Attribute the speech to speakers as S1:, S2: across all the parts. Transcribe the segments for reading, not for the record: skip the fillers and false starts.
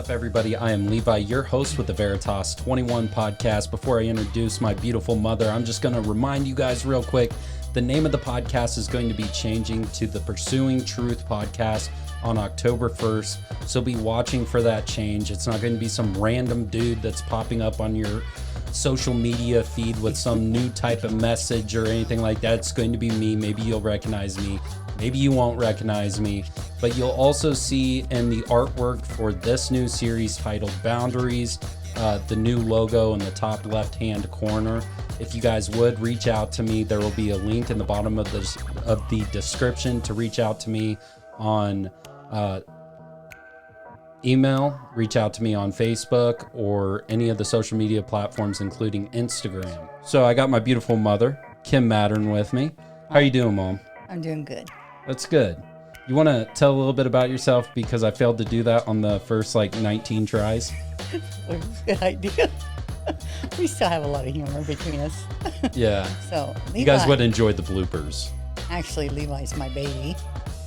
S1: up, everybody? I am Levi, your host with the Veritas 21 podcast. Before I introduce my beautiful mother, I'm just going to remind you guys real quick, the name of the podcast is going to be changing to the Pursuing Truth podcast on October 1st. So be watching for that change. It's not going to be some random dude that's popping up on your social media feed with some new type of message or anything like that. It's going to be me. Maybe you'll recognize me. Maybe you won't recognize me, but you'll also see in the artwork for this new series titled Boundaries, the new logo in the top left-hand corner. If you guys would reach out to me, there will be a link in the bottom of the description to reach out to me on email, reach out to me on Facebook or any of the social media platforms, including Instagram. So I got my beautiful mother, Kim Maddern, with me. How you doing, Mom?
S2: I'm doing good.
S1: That's good. You want to tell a little bit about yourself, because I failed to do that on the first 19 tries?
S2: Good idea. We still have a lot of humor between us.
S1: Yeah.
S2: So Levi,
S1: you guys would enjoy the bloopers.
S2: Actually, Levi's my baby.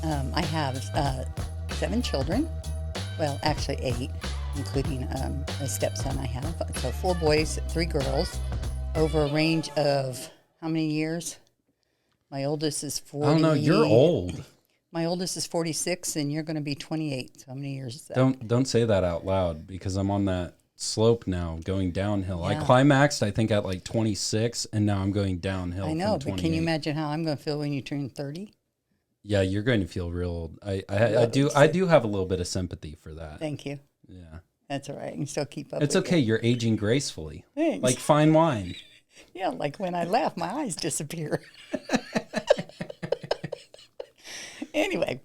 S2: I have 7 children. Well, actually 8, including a stepson I have. So 4 boys, 3 girls, over a range of how many years? My oldest is 40.
S1: I don't know. You're old.
S2: My oldest is 46, and you're going to be 28. So how many years is that?
S1: Don't say that out loud, because I'm on that slope now, going downhill.
S2: Yeah.
S1: I climaxed, I think, at 26, and now I'm going downhill.
S2: I know, but can you imagine how I'm going to feel when you turn 30?
S1: Yeah, you're going to feel real old. I do have a little bit of sympathy for that.
S2: Thank you.
S1: Yeah.
S2: That's all right. You can still keep up.
S1: It's okay. You're aging gracefully.
S2: Thanks.
S1: Like fine wine.
S2: Yeah, like when I laugh, my eyes disappear. Anyway,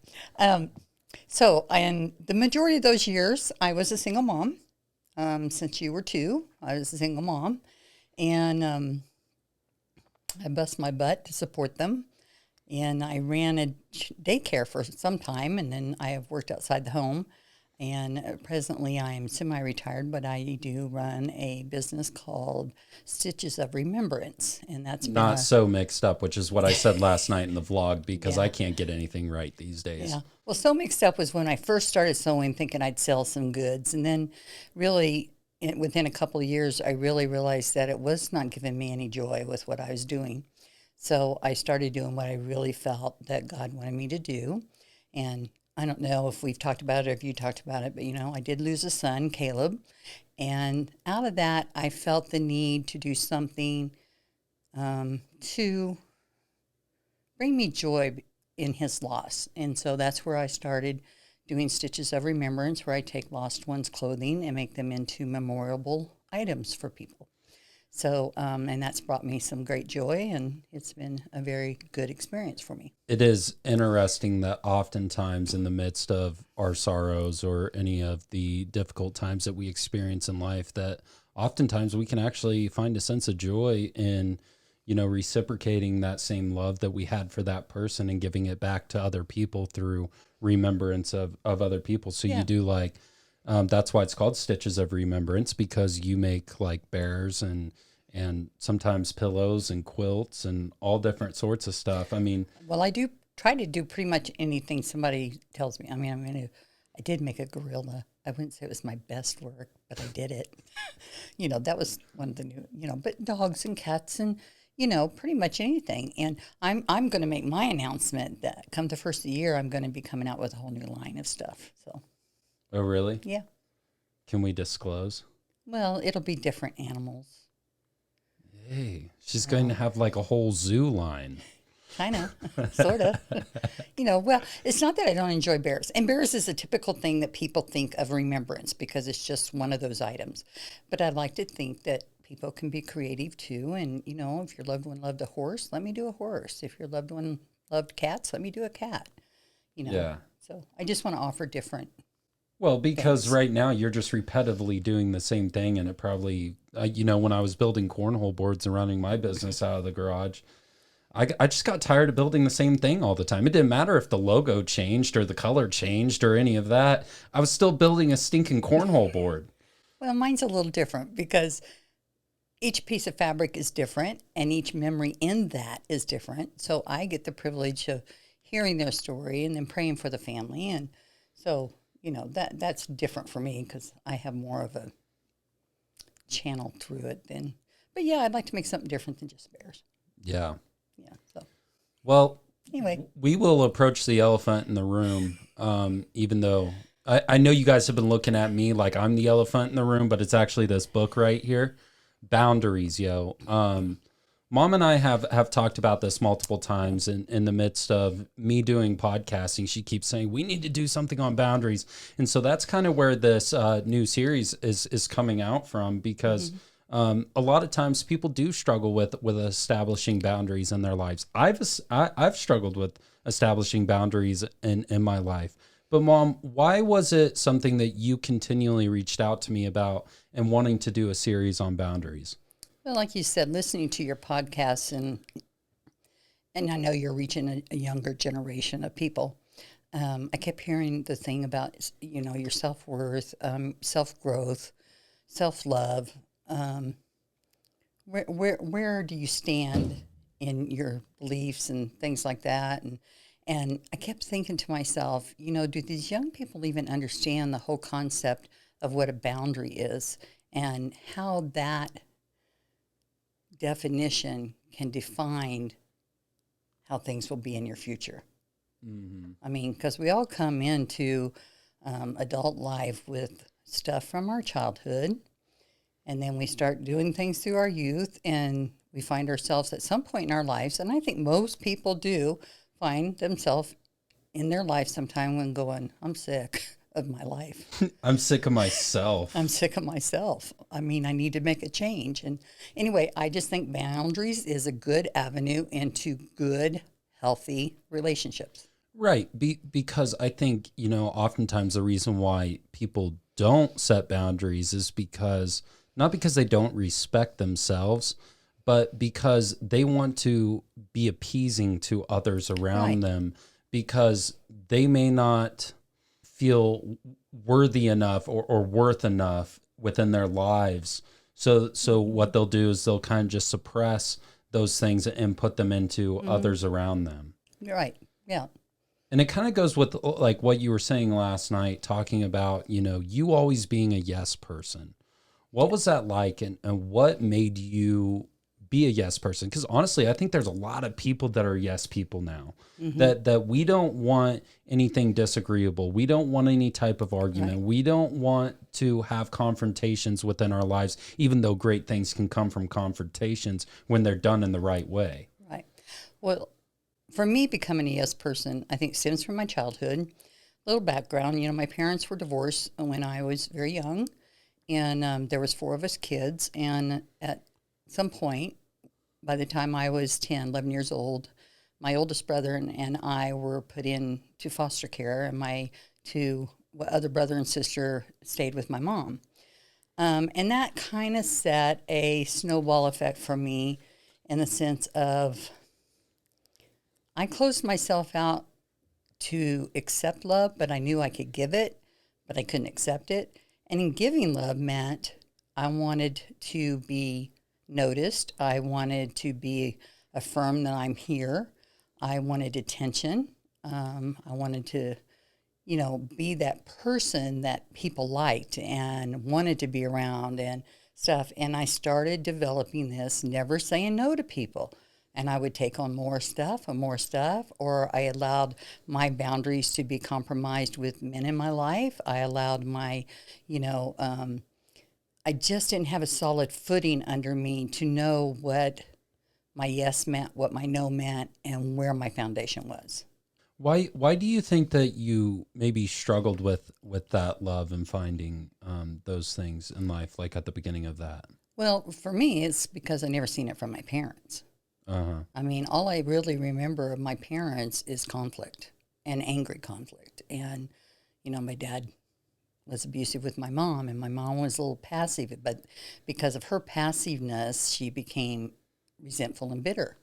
S2: so in the majority of those years, I was a single mom. Since you were 2, I was a single mom. And I bust my butt to support them. And I ran a daycare for some time, and then I have worked outside the home. And presently I am semi-retired, but I do run a business called Stitches of Remembrance. And that's
S1: not so mixed up, which is what I said last night in the vlog, because
S2: Yeah.
S1: I can't get anything right these days.
S2: Yeah. Well, so mixed up was when I first started sewing, thinking I'd sell some goods. And then really within a couple of years, I really realized that it was not giving me any joy with what I was doing. So I started doing what I really felt that God wanted me to do. And I don't know if we've talked about it or if you talked about it, but, I did lose a son, Caleb. And out of that, I felt the need to do something to bring me joy in his loss. And so that's where I started doing Stitches of Remembrance, where I take lost ones' clothing and make them into memorable items for people. So, and that's brought me some great joy, and it's been a very good experience for me.
S1: It is interesting that oftentimes in the midst of our sorrows or any of the difficult times that we experience in life, that oftentimes we can actually find a sense of joy in, reciprocating that same love that we had for that person and giving it back to other people through remembrance of other people. So you do that's why it's called Stitches of Remembrance, because you make bears and sometimes pillows and quilts and all different sorts of stuff. I mean,
S2: well, I do try to do pretty much anything somebody tells me. I mean, I did make a gorilla. I wouldn't say it was my best work, but I did it. That was one of the new, but dogs and cats and, pretty much anything. And I'm going to make my announcement that come the first of the year, I'm going to be coming out with a whole new line of stuff. So.
S1: Oh, really?
S2: Yeah.
S1: Can we disclose?
S2: Well, it'll be different animals.
S1: Hey, she's going to have a whole zoo line.
S2: Kind of, sort of. Well, it's not that I don't enjoy bears. And bears is a typical thing that people think of remembrance because it's just one of those items. But I'd like to think that people can be creative too. And, if your loved one loved a horse, let me do a horse. If your loved one loved cats, let me do a cat.
S1: Yeah.
S2: So I just want to offer different.
S1: Well, because right now you're just repetitively doing the same thing, and it probably, when I was building cornhole boards and running my business out of the garage, I just got tired of building the same thing all the time. It didn't matter if the logo changed or the color changed or any of that. I was still building a stinking cornhole board.
S2: Well, mine's a little different because each piece of fabric is different and each memory in that is different. So I get the privilege of hearing their story and then praying for the family. And so that's different for me because I have more of a channel through it than. But yeah, I'd like to make something different than just bears.
S1: Yeah.
S2: Yeah. So
S1: Well,
S2: anyway,
S1: we will approach the elephant in the room, even though I know you guys have been looking at me like I'm the elephant in the room, but it's actually this book right here, Boundaries, yo. Mom and I have talked about this multiple times in the midst of me doing podcasting. She keeps saying, we need to do something on boundaries. And so that's kind of where this new series is coming out from, because a lot of times people do struggle with establishing boundaries in their lives. I've struggled with establishing boundaries in my life. But Mom, why was it something that you continually reached out to me about and wanting to do a series on boundaries?
S2: well, like you said, listening to your podcasts and I know you're reaching a younger generation of people. I kept hearing the thing about your self worth, self growth, self love. Where do you stand in your beliefs and things like that? And I kept thinking to myself, do these young people even understand the whole concept of what a boundary is and how that definition can define how things will be in your future?
S1: Mm-hmm.
S2: I mean, because we all come into adult life with stuff from our childhood, and then we start doing things through our youth, and we find ourselves at some point in our lives, and I think most people do find themselves in their life sometime when going, I'm sick of my life.
S1: I'm sick of myself.
S2: I'm sick of myself. I mean, I need to make a change. And anyway, I just think boundaries is a good avenue into good, healthy relationships.
S1: Right. Because I think, oftentimes the reason why people don't set boundaries is not because they don't respect themselves, but because they want to be appeasing to others around them, because they may not feel worthy enough or worth enough within their lives. So what they'll do is they'll kind of just suppress those things and put them into others around them.
S2: You're right. Yeah.
S1: And it kind of goes with like what you were saying last night, talking about, you always being a yes person. What was that like, and what made you be a yes person? Because honestly, I think there's a lot of people that are yes people now, that we don't want anything disagreeable. We don't want any type of argument.
S2: Right.
S1: We don't want to have confrontations within our lives, even though great things can come from confrontations when they're done in the right way.
S2: Right. Well, for me, becoming a yes person, I think stems from my childhood. Little background, my parents were divorced when I was very young, and there was 4 of us kids. And at some point, by the time I was 10, 11 years old, my oldest brother and I were put into foster care, and my 2 other brother and sister stayed with my mom. And that kind of set a snowball effect for me in the sense of I closed myself out to accept love, but I knew I could give it, but I couldn't accept it. And in giving love meant I wanted to be noticed. I wanted to be affirmed that I'm here. I wanted attention. I wanted to, be that person that people liked and wanted to be around and stuff. And I started developing this, never saying no to people. And I would take on more stuff and more stuff, or I allowed my boundaries to be compromised with men in my life. I allowed my, I just didn't have a solid footing under me to know what my yes meant, what my no meant, and where my foundation was.
S1: Why do you think that you maybe struggled with that love and finding those things in life, like at the beginning of that?
S2: Well, for me, it's because I never seen it from my parents. I mean, all I really remember of my parents is conflict and angry conflict. And, my dad was abusive with my mom, and my mom was a little passive. But because of her passiveness, she became resentful and bitter.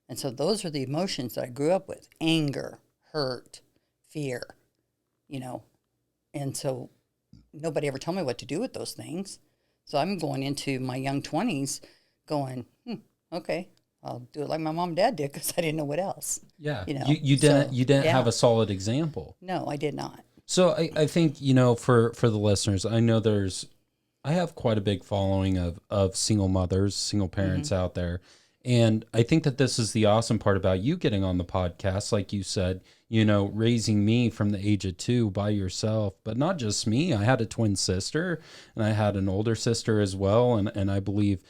S2: And so those are the emotions that I grew up with: anger, hurt, fear, And so nobody ever told me what to do with those things. So I'm going into my young 20s going, okay, I'll do it like my mom and dad did because I didn't know what else.
S1: Yeah, you didn't have a solid example.
S2: No, I did not.
S1: So I think, for the listeners, I know I have quite a big following of single mothers, single parents out there. And I think that this is the awesome part about you getting on the podcast. Like you said, raising me from the age of 2 by yourself, but not just me. I had a twin sister and I had an older sister as well. And I believe,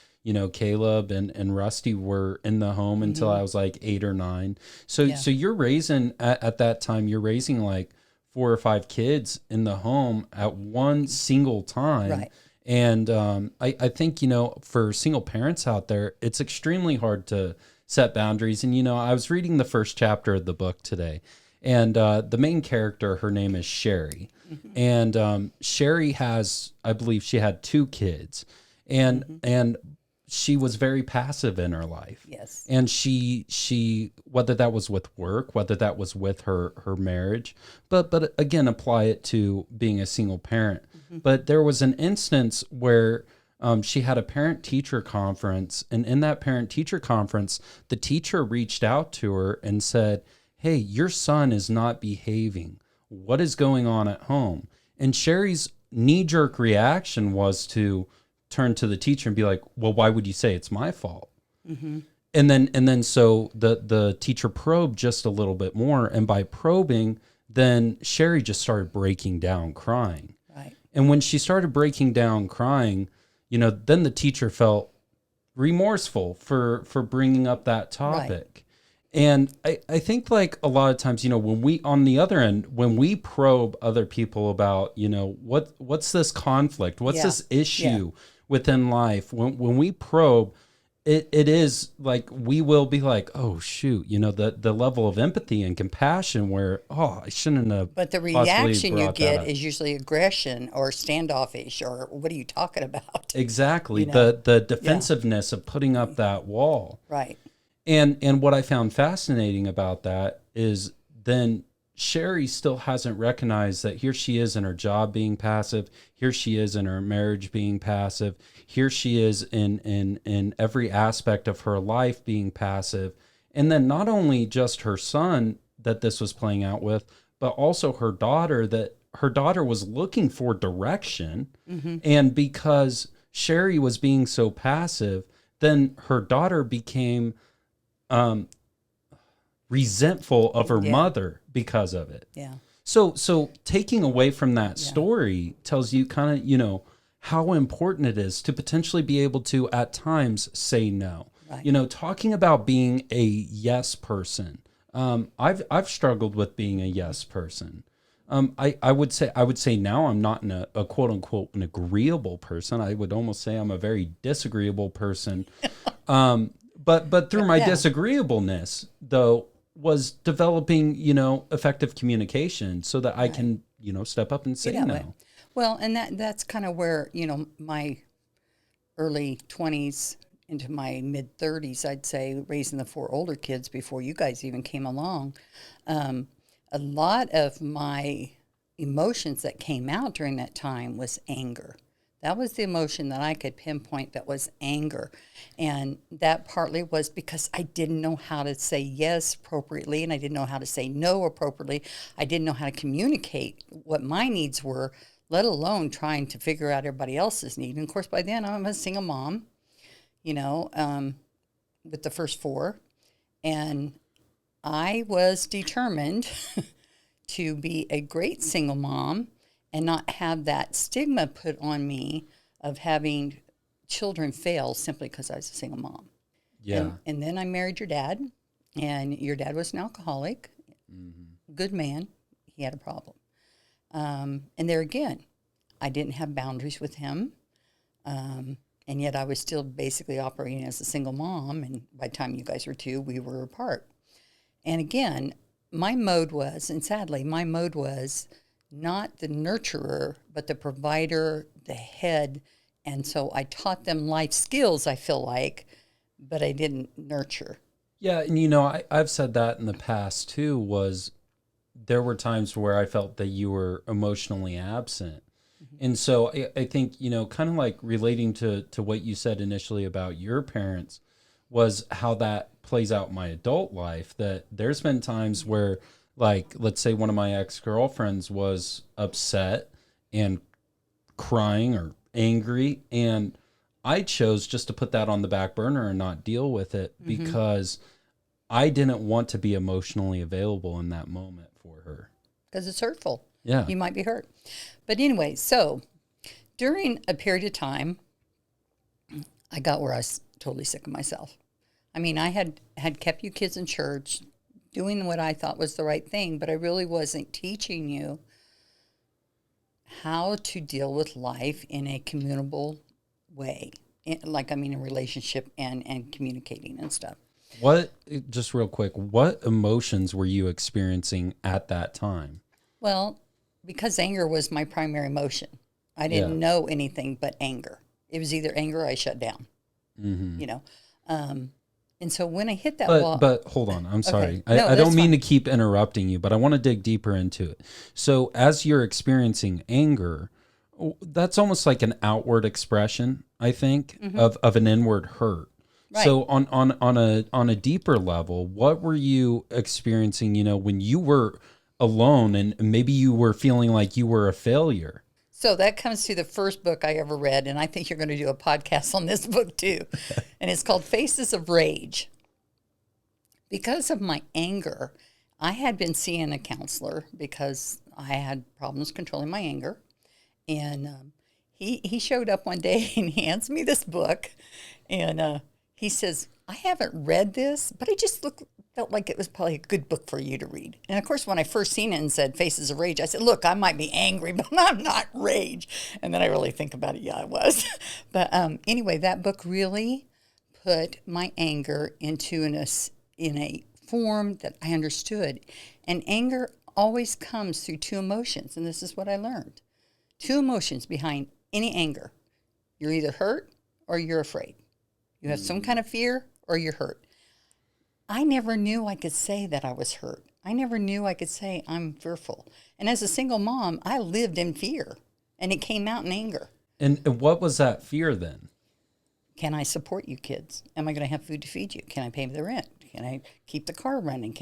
S1: Caleb and Rusty were in the home until I was like 8 or 9. So you're raising at that time, you're raising like 4 or 5 kids in the home at one single time.
S2: Right.
S1: And I think, for single parents out there, it's extremely hard to set boundaries. And, I was reading the first chapter of the book today, and the main character, her name is Sherry. And Sherry I believe she had 2 kids, and she was very passive in her life.
S2: Yes.
S1: And she whether that was with work, whether that was with her marriage, but again, apply it to being a single parent. But there was an instance where she had a parent-teacher conference, and in that parent-teacher conference, the teacher reached out to her and said, "Hey, your son is not behaving. What is going on at home?" And Sherry's knee-jerk reaction was to turn to the teacher and be like, "Well, why would you say it's my fault?" And then so the teacher probed just a little bit more, and by probing, then Sherry just started breaking down crying.
S2: Right.
S1: And when she started breaking down crying, then the teacher felt remorseful for bringing up that topic. Right. And I think like a lot of times, when we, on the other end, when we probe other people about, what's this conflict? What's this issue within life? When we probe, it is like, we will be like, oh shoot, the level of empathy and compassion where, oh, I shouldn't have.
S2: But the reaction you get is usually aggression or standoffish or what are you talking about?
S1: Exactly. The defensiveness of putting up that wall.
S2: Right.
S1: And what I found fascinating about that is then Sherry still hasn't recognized that here she is in her job being passive. Here she is in her marriage being passive. Here she is in every aspect of her life being passive. And then not only just her son that this was playing out with, but also her daughter, that her daughter was looking for direction. And because Sherry was being so passive, then her daughter became resentful of her mother because of it.
S2: Yeah.
S1: So taking away from that story tells you kind of, how important it is to potentially be able to at times say no. Right. Talking about being a yes person. I've struggled with being a yes person. I would say now I'm not a quote unquote an agreeable person. I would almost say I'm a very disagreeable person. But through my disagreeableness, though, was developing, effective communication so that I can, step up and say no. Way.
S2: Well, and that's kind of where, my early 20s into my mid 30s, I'd say, raising the 4 older kids before you guys even came along, a lot of my emotions that came out during that time was anger. That was the emotion that I could pinpoint, that was anger. And that partly was because I didn't know how to say yes appropriately, and I didn't know how to say no appropriately. I didn't know how to communicate what my needs were, let alone trying to figure out everybody else's need. And of course, by then I'm a single mom, with the first 4. And I was determined to be a great single mom and not have that stigma put on me of having children fail simply because I was a single mom.
S1: Yeah.
S2: And then I married your dad, and your dad was an alcoholic, good man. He had a problem. And there again, I didn't have boundaries with him. And yet I was still basically operating as a single mom. And by the time you guys were 2, we were apart. And again, my mode was not the nurturer, but the provider, the head. And so I taught them life skills, I feel like, but I didn't nurture.
S1: Yeah, and I've said that in the past too, was there were times where I felt that you were emotionally absent. And so I think, kind of like relating to what you said initially about your parents was how that plays out in my adult life, that there's been times where like, let's say one of my ex-girlfriends was upset and crying or angry, and I chose just to put that on the back burner and not deal with it because I didn't want to be emotionally available in that moment for her.
S2: Because it's hurtful.
S1: Yeah.
S2: You might be hurt. But anyway, so during a period of time, I got where I was totally sick of myself. I mean, I had kept you kids in church, doing what I thought was the right thing, but I really wasn't teaching you how to deal with life in a communicable way. In relationship and communicating and stuff.
S1: Just real quick, what emotions were you experiencing at that time?
S2: Well, because anger was my primary emotion. I didn't know anything but anger. It was either anger or I shut down, you know. And so when I hit that wall...
S1: But hold on, I'm sorry.
S2: Okay. No,
S1: I don't mean
S2: fine.
S1: to keep interrupting you, but I want to dig deeper into it. So as you're experiencing anger, that's almost like an outward expression, I think, of an inward hurt.
S2: Right.
S1: So on a deeper level, what were you experiencing, when you were alone and maybe you were feeling like you were a failure?
S2: So that comes to the first book I ever read, and I think you're going to do a podcast on this book too. And it's called Faces of Rage. Because of my anger, I had been seeing a counselor because I had problems controlling my anger. And he showed up one day and he hands me this book. And he says, I haven't read this, but I just felt like it was probably a good book for you to read. And of course, when I first seen it and said Faces of Rage, I said, look, I might be angry, but I'm not rage. And then I really think about it. Yeah, I was. But anyway, that book really put my anger into in a form that I understood. And anger always comes through two emotions. And this is what I learned. Two emotions behind any anger. You're either hurt or you're afraid. You have some kind of fear or you're hurt. I never knew I could say that I was hurt. I never knew I could say I'm fearful. And as a single mom, I lived in fear, and it came out in anger.
S1: And what was that fear then?
S2: Can I support you kids? Am I going to have food to feed you? Can I pay the rent? Can I keep the car running?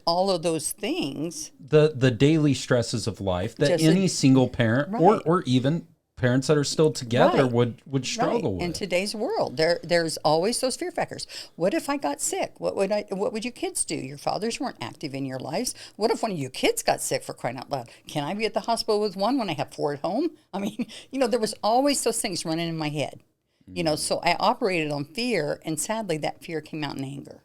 S2: All of those things.
S1: The daily stresses of life that
S2: Just
S1: any single parent
S2: right.
S1: or even parents that are still together
S2: Right.
S1: would struggle
S2: right.
S1: with.
S2: In today's world, there's always those fear factors. What if I got sick? What would you kids do? Your fathers weren't active in your lives. What if one of you kids got sick, for crying out loud? Can I be at the hospital with one when I have four at home? I mean, there was always those things running in my head. So I operated on fear, and sadly that fear came out in anger.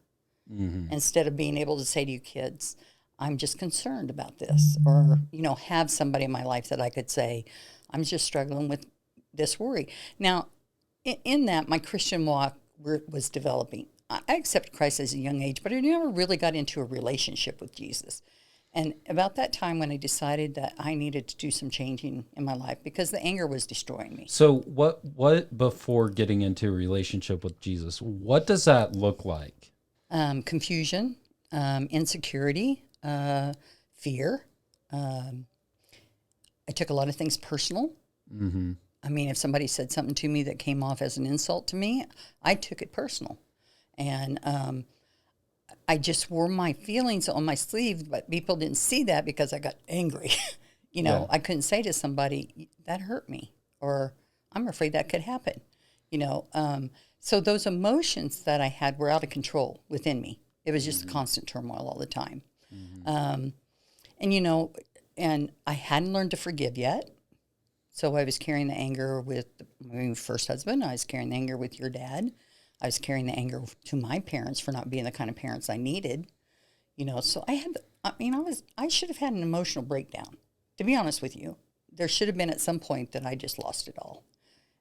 S2: Instead of being able to say to you kids, I'm just concerned about this, or, have somebody in my life that I could say, I'm just struggling with this worry. Now, in that, my Christian walk was developing. I accepted Christ as a young age, but I never really got into a relationship with Jesus. And about that time when I decided that I needed to do some changing in my life because the anger was destroying me.
S1: So what before getting into a relationship with Jesus, what does that look like?
S2: Confusion, insecurity, fear. I took a lot of things personal.
S1: Mm-hmm.
S2: I mean, if somebody said something to me that came off as an insult to me, I took it personal. And I just wore my feelings on my sleeve, but people didn't see that because I got angry.
S1: Yeah.
S2: I couldn't say to somebody, that hurt me, or I'm afraid that could happen. So those emotions that I had were out of control within me. It was just a constant turmoil all the time. And I hadn't learned to forgive yet. So I was carrying the anger with my first husband. I was carrying the anger with your dad. I was carrying the anger to my parents for not being the kind of parents I needed. So I should have had an emotional breakdown. To be honest with you, there should have been at some point that I just lost it all.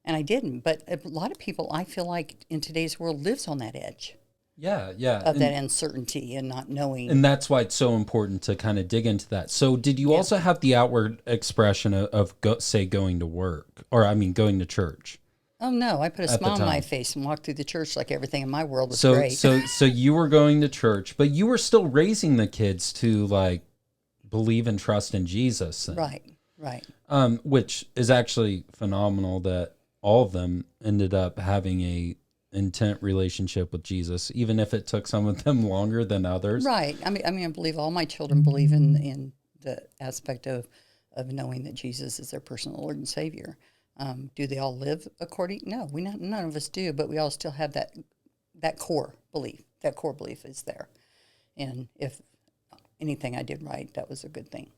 S2: And I didn't. But a lot of people, I feel like in today's world, lives on that edge.
S1: Yeah.
S2: Of that uncertainty and not knowing.
S1: And that's why it's so important to kind of dig into that. So did you also have the outward expression of going to work, or going to church?
S2: Oh, no. I put a smile on my face and walked through the church like everything in my world was
S1: so,
S2: great.
S1: So you were going to church, but you were still raising the kids to believe and trust in Jesus. Then.
S2: Right.
S1: Which is actually phenomenal that all of them ended up having intent relationship with Jesus, even if it took some of them longer than others.
S2: Right. I believe all my children believe in the aspect of knowing that Jesus is their personal Lord and Savior. Do they all live according? No, none of us do, but we all still have that core belief. That core belief is there. And if anything I did right, that was a good thing.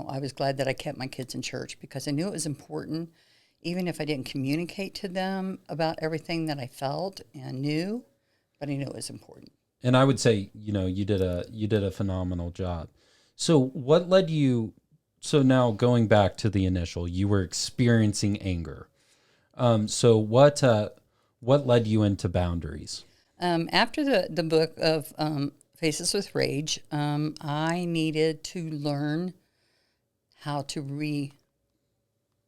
S2: I was glad that I kept my kids in church because I knew it was important, even if I didn't communicate to them about everything that I felt and knew, but I knew it was important.
S1: And I would say, you did a phenomenal job. So what led you? So now going back to the initial, you were experiencing anger. So what led you into boundaries?
S2: After the book of Faces with Rage, I needed to learn how to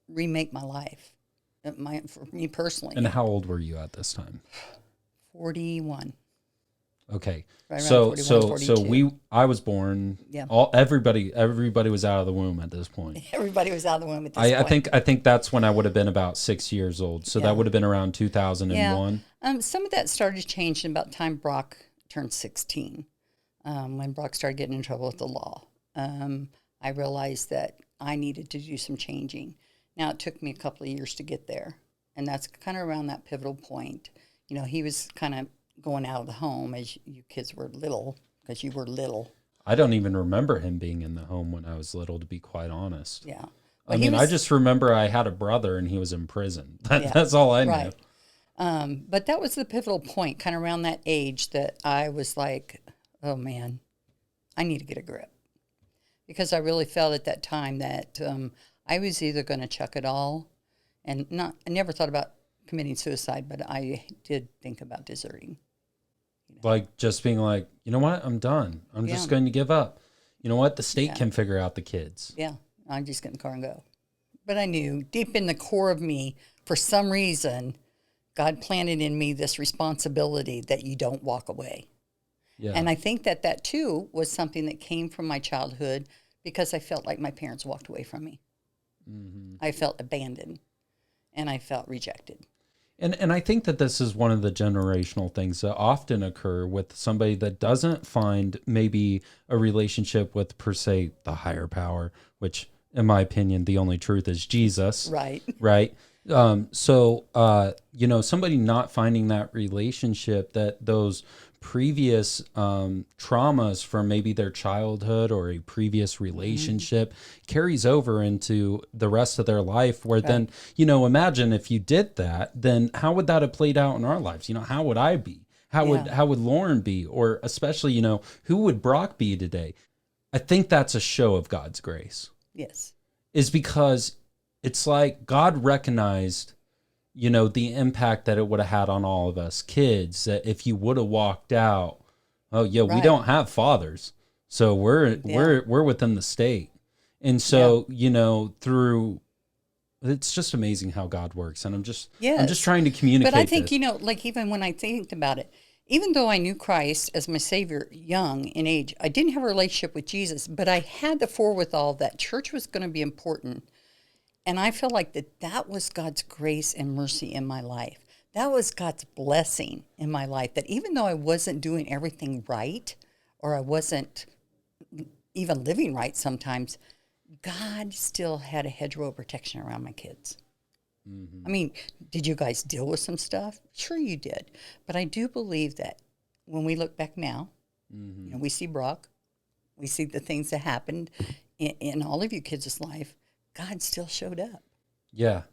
S2: remake my life, for me personally.
S1: And how old were you at this time?
S2: 41.
S1: Okay.
S2: Right
S1: So
S2: around 41, 42.
S1: I was born.
S2: Yeah.
S1: Everybody was out of the womb at this point.
S2: Everybody was out of the womb at this point.
S1: I think that's when I would have been about 6 years old. So that would have been around 2001.
S2: Yeah. Some of that started to change about the time Brock turned 16. When Brock started getting in trouble with the law, I realized that I needed to do some changing. Now, it took me a couple of years to get there, and that's kind of around that pivotal point. He was kind of going out of the home as you kids were little, because you were little.
S1: I don't even remember him being in the home when I was little, to be quite honest.
S2: Yeah.
S1: I just remember I had a brother and he was in prison. That's all I know.
S2: Right. But that was the pivotal point, kind of around that age, that I was like, oh, man, I need to get a grip. Because I really felt at that time that I was either going to chuck it all, and I never thought about committing suicide, but I did think about deserting.
S1: Like just being like, you know what, I'm done. I'm just going to give up. You know what, the state can figure out the kids.
S2: Yeah, I'm just get in the car and go. But I knew deep in the core of me, for some reason, God planted in me this responsibility that you don't walk away. Yeah. And I think that too was something that came from my childhood, because I felt like my parents walked away from me. Mm-hmm. I felt abandoned and I felt rejected.
S1: And I think that this is one of the generational things that often occur with somebody that doesn't find maybe a relationship with, per se, the higher power, which in my opinion, the only truth is Jesus.
S2: Right.
S1: Right. Somebody not finding that relationship, that those previous traumas from maybe their childhood or a previous relationship carries over into the rest of their life, where then, imagine if you did that, then how would that have played out in our lives? How would I be? How would Lauren be? Or especially, who would Brock be today? I think that's a show of God's grace.
S2: Yes.
S1: Is because it's like God recognized the impact that it would have had on all of us kids, that if you would have walked out, we don't have fathers. So we're within the state. And so, through, it's just amazing how God works. And I'm just trying to communicate.
S2: But I think, even when I think about it, even though I knew Christ as my Savior young in age, I didn't have a relationship with Jesus, but I had the forewithal that church was going to be important. And I feel like that was God's grace and mercy in my life. That was God's blessing in my life, that even though I wasn't doing everything right, or I wasn't even living right sometimes, God still had a hedgerow of protection around my kids. Mm-hmm. I mean, did you guys deal with some stuff? Sure you did. But I do believe that when we look back now, we see Brock, we see the things that happened in all of you kids' life, God still showed up.
S1: Yeah.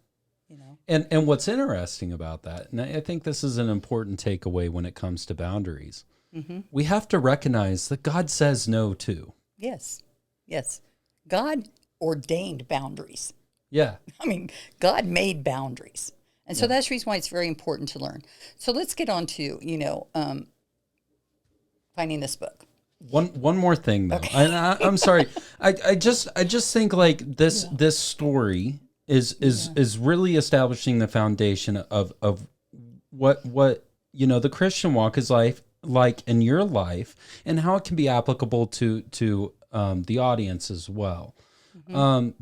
S1: And what's interesting about that, and I think this is an important takeaway when it comes to boundaries, we have to recognize that God says no too.
S2: Yes. God ordained boundaries.
S1: Yeah.
S2: I mean, God made boundaries. And so that's the reason why it's very important to learn. So let's get on to, finding this book.
S1: One more thing though, okay. And I'm sorry. I just think like this story is really establishing the foundation of what the Christian walk is like in your life, and how it can be applicable to the audience as well.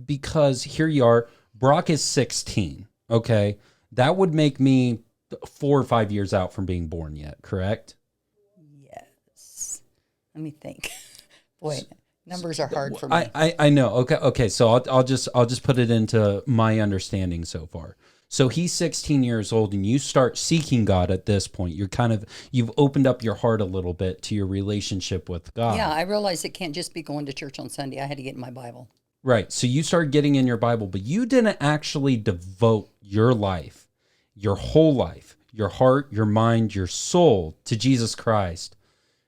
S1: Because here you are, Brock is 16. Okay, that would make me 4 or 5 years out from being born yet, correct?
S2: Yes. Let me think. Boy, numbers are hard for me.
S1: I know. Okay. So I'll just put it into my understanding so far. So he's 16 years old, and you start seeking God at this point. You've opened up your heart a little bit to your relationship with God.
S2: Yeah, I realized it can't just be going to church on Sunday. I had to get in my Bible.
S1: Right. So you started getting in your Bible, but you didn't actually devote your life, your whole life, your heart, your mind, your soul to Jesus Christ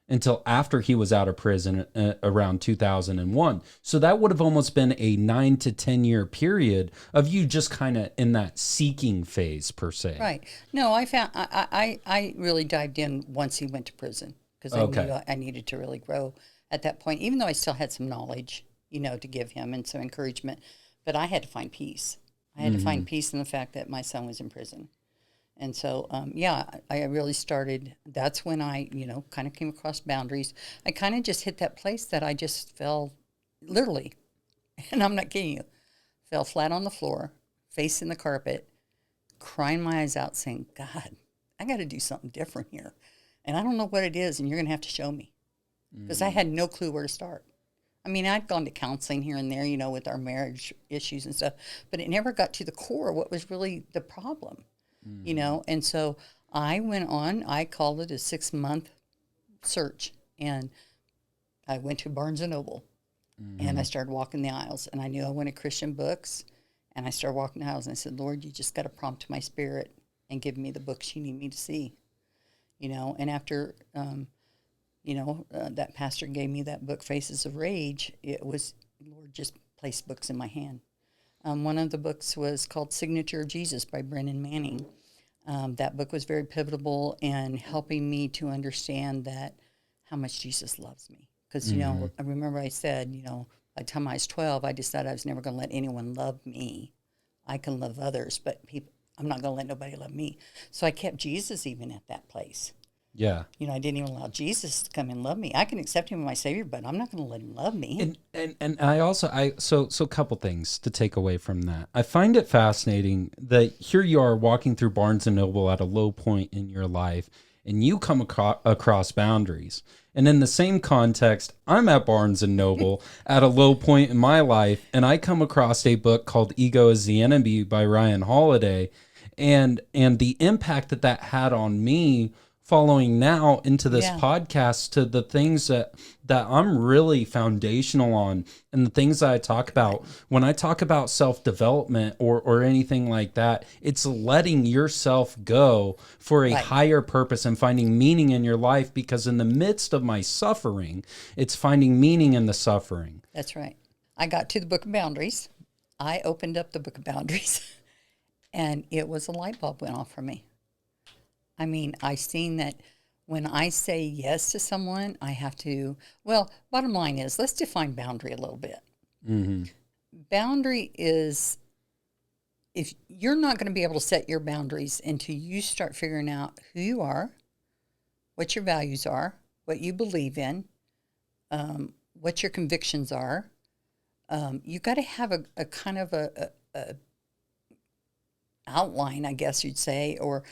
S1: until after he was out of prison around 2001. So that would have almost been a 9 to 10 year period of you just kind of in that seeking phase per se.
S2: Right. No, I really dived in once he went to prison because I knew I needed to really grow at that point, even though I still had some knowledge, to give him and some encouragement. But I had to find peace. I had to find peace in the fact that my son was in prison. And so, I really started, that's when I, kind of came across boundaries. I kind of just hit that place that I just fell, literally, and I'm not kidding you, fell flat on the floor, face in the carpet, crying my eyes out saying, God, I got to do something different here. And I don't know what it is, and you're going to have to show me. Because I had no clue where to start. I mean, I'd gone to counseling here and there, with our marriage issues and stuff, but it never got to the core of what was really the problem. And so I went on, I called it a 6-month search, and I went to Barnes & Noble, and I started walking the aisles, and I knew I wanted Christian books, and I started walking the aisles, and I said, Lord, you just got to prompt my spirit and give me the books you need me to see, and after, that pastor gave me that book, Faces of Rage, it was, Lord, just placed books in my hand. One of the books was called Signature of Jesus by Brennan Manning. That book was very pivotal in helping me to understand that how much Jesus loves me. Because, I remember I said, by the time I was 12, I decided I was never going to let anyone love me. I can love others, but I'm not going to let nobody love me. So I kept Jesus even at that place.
S1: Yeah.
S2: I didn't even allow Jesus to come and love me. I can accept him as my Savior, but I'm not going to let him love me.
S1: And I also, so a couple things to take away from that. I find it fascinating that here you are walking through Barnes & Noble at a low point in your life, and you come across boundaries. And in the same context, I'm at Barnes & Noble at a low point in my life, and I come across a book called Ego is the Enemy by Ryan Holiday, and the impact that had on me following now into this podcast to the things that I'm really foundational on and the things that I talk about. When I talk about self-development or anything like that, it's letting yourself go for a higher purpose and finding meaning in your life, because in the midst of my suffering, it's finding meaning in the suffering.
S2: That's right. I got to the Book of Boundaries. I opened up the Book of Boundaries and it was a light bulb went off for me. I mean, I seen that when I say yes to someone, I have to, bottom line is, let's define boundary a little bit. Boundary is, if you're not going to be able to set your boundaries until you start figuring out who you are, what your values are, what you believe in, what your convictions are. You got to have a kind of a outline, I guess you'd say, or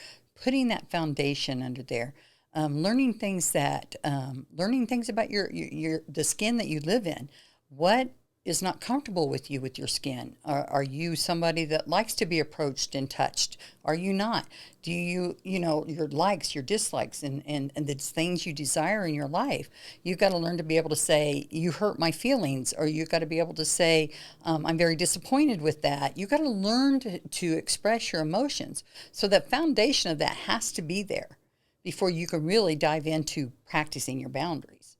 S2: putting that foundation under there, learning things about the skin that you live in. What is not comfortable with your skin? Are you somebody that likes to be approached and touched? Are you not? Do you, your likes, your dislikes, and the things you desire in your life? You've got to learn to be able to say, you hurt my feelings, or you've got to be able to say, I'm very disappointed with that. You've got to learn to express your emotions. So that foundation of that has to be there before you can really dive into practicing your boundaries.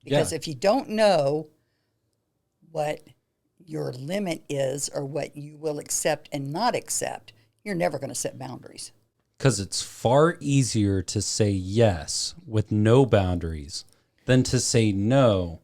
S2: Because if you don't know what your limit is or what you will accept and not accept, you're never going to set boundaries.
S1: Because it's far easier to say yes with no boundaries than to say no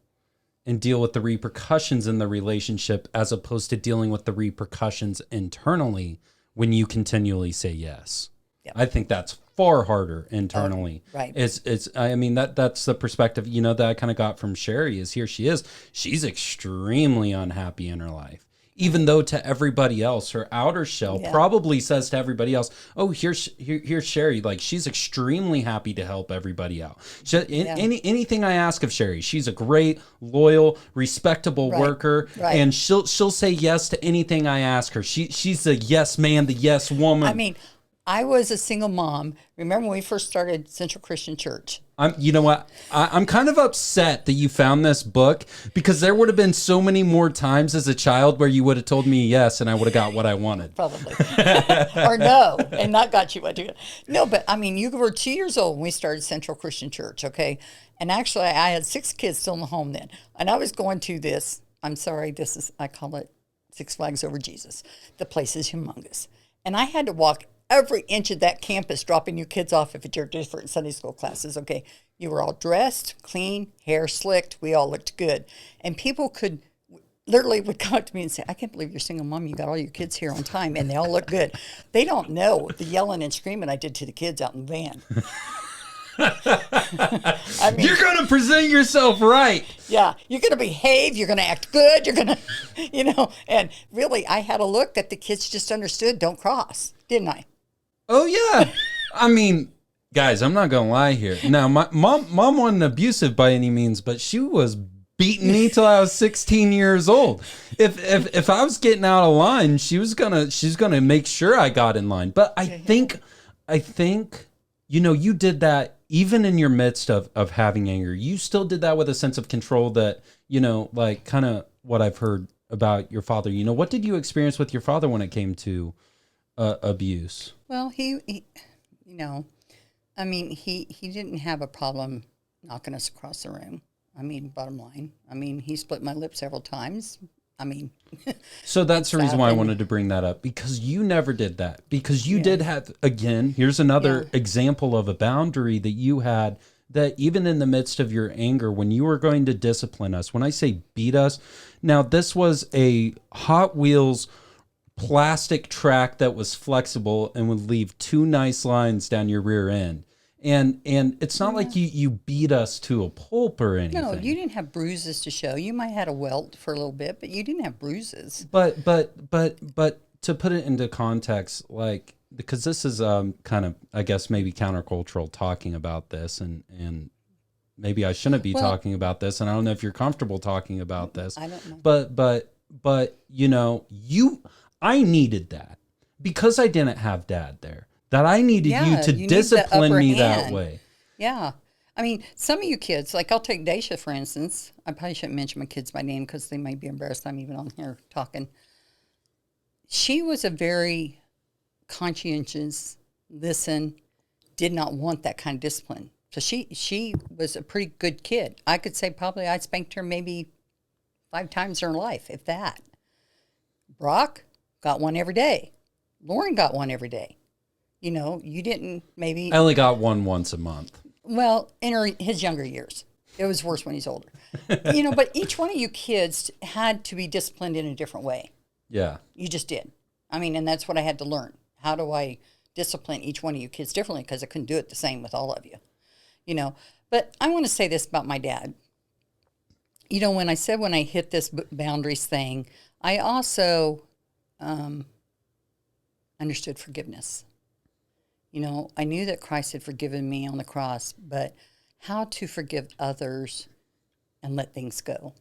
S1: and deal with the repercussions in the relationship, as opposed to dealing with the repercussions internally when you continually say yes. Yep. I think that's far harder internally.
S2: Right.
S1: That's the perspective, that I kind of got from Sherry. Is here she is. She's extremely unhappy in her life. Even though to everybody else, her outer shell
S2: Yeah.
S1: probably says to everybody else, "Oh, here's Sherry. Like she's extremely happy to help everybody out. Anything I ask of Sherry, she's a great, loyal, respectable
S2: Right.
S1: worker,
S2: Right.
S1: and she'll say yes to anything I ask her. She's the yes man, the yes woman.
S2: I mean, I was a single mom. Remember when we first started Central Christian Church?
S1: You know what? I'm kind of upset that you found this book because there would have been so many more times as a child where you would have told me yes and I would have got what I wanted.
S2: Probably. Or no, and not got you what you got. No, but I mean, you were 2 years old when we started Central Christian Church, okay? And actually, I had 6 kids still in the home then. And I was going to this, I'm sorry, I call it Six Flags Over Jesus. The place is humongous. And I had to walk every inch of that campus dropping you kids off if it's your different Sunday school classes, okay? You were all dressed, clean, hair slicked. We all looked good. And people literally would come up to me and say, I can't believe you're a single mom. You got all your kids here on time, and they all look good. They don't know the yelling and screaming I did to the kids out in the van. I mean,
S1: You're going to present yourself right.
S2: yeah, you're going to behave. You're going to act good. You're going to, and really, I had a look that the kids just understood. Don't cross, didn't I?
S1: Oh yeah. I mean, guys, I'm not gonna lie here. Now, my mom wasn't abusive by any means, but she was beating me till I was 16 years old. If I was getting out of line, she's gonna make sure I got in line. But I think, you did that even in your midst of having anger. You still did that with a sense of control that, like kind of what I've heard about your father. What did you experience with your father when it came to abuse?
S2: Well, he I mean, he didn't have a problem knocking us across the room. I mean, bottom line. I mean, he split my lip several times. I mean,
S1: so that's the reason why I wanted to bring that up, because you never did that. Because you did have, again, here's another example of a boundary that you had, that even in the midst of your anger, when you were going to discipline us, when I say beat us, now this was a Hot Wheels plastic track that was flexible and would leave 2 nice lines down your rear end. And it's not like you beat us to a pulp or anything.
S2: no, you didn't have bruises to show. You might have had a welt for a little bit, but you didn't have bruises.
S1: But to put it into context, like, because this is kind of, I guess, maybe countercultural talking about this, and maybe I shouldn't be talking about this, and I don't know if you're comfortable talking about this.
S2: I don't know.
S1: But I needed that because I didn't have Dad there. That I needed you to discipline me that way.
S2: Yeah. I mean, some of you kids, like I'll take Daisha, for instance. I probably shouldn't mention my kids by name because they might be embarrassed I'm even on here talking. She was a very conscientious, did not want that kind of discipline. So she was a pretty good kid. I could say probably I spanked her maybe 5 times in her life, if that. Brock got one every day. Lauren got one every day. You didn't maybe.
S1: I only got one once a month.
S2: Well, in his younger years. It was worse when he's older. But each one of you kids had to be disciplined in a different way.
S1: Yeah.
S2: You just did. I mean, and that's what I had to learn. How do I discipline each one of you kids differently? Because I couldn't do it the same with all of you. But I want to say this about my dad. When I hit this boundaries thing, I also understood forgiveness. I knew that Christ had forgiven me on the cross, but how to forgive others and let things go.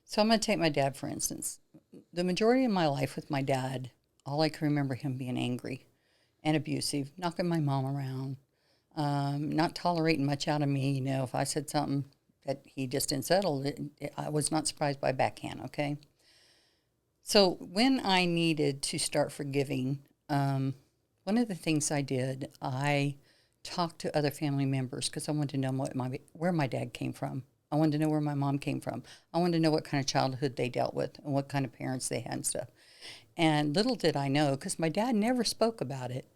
S2: So I'm going to take my dad, for instance. The majority of my life with my dad, all I can remember him being angry and abusive, knocking my mom around, not tolerating much out of me. If I said something that he just didn't settle, I was not surprised by backhand, okay? So when I needed to start forgiving, one of the things I did, I talked to other family members because I wanted to know where my dad came from. I wanted to know where my mom came from. I wanted to know what kind of childhood they dealt with and what kind of parents they had and stuff. And little did I know, because my dad never spoke about it,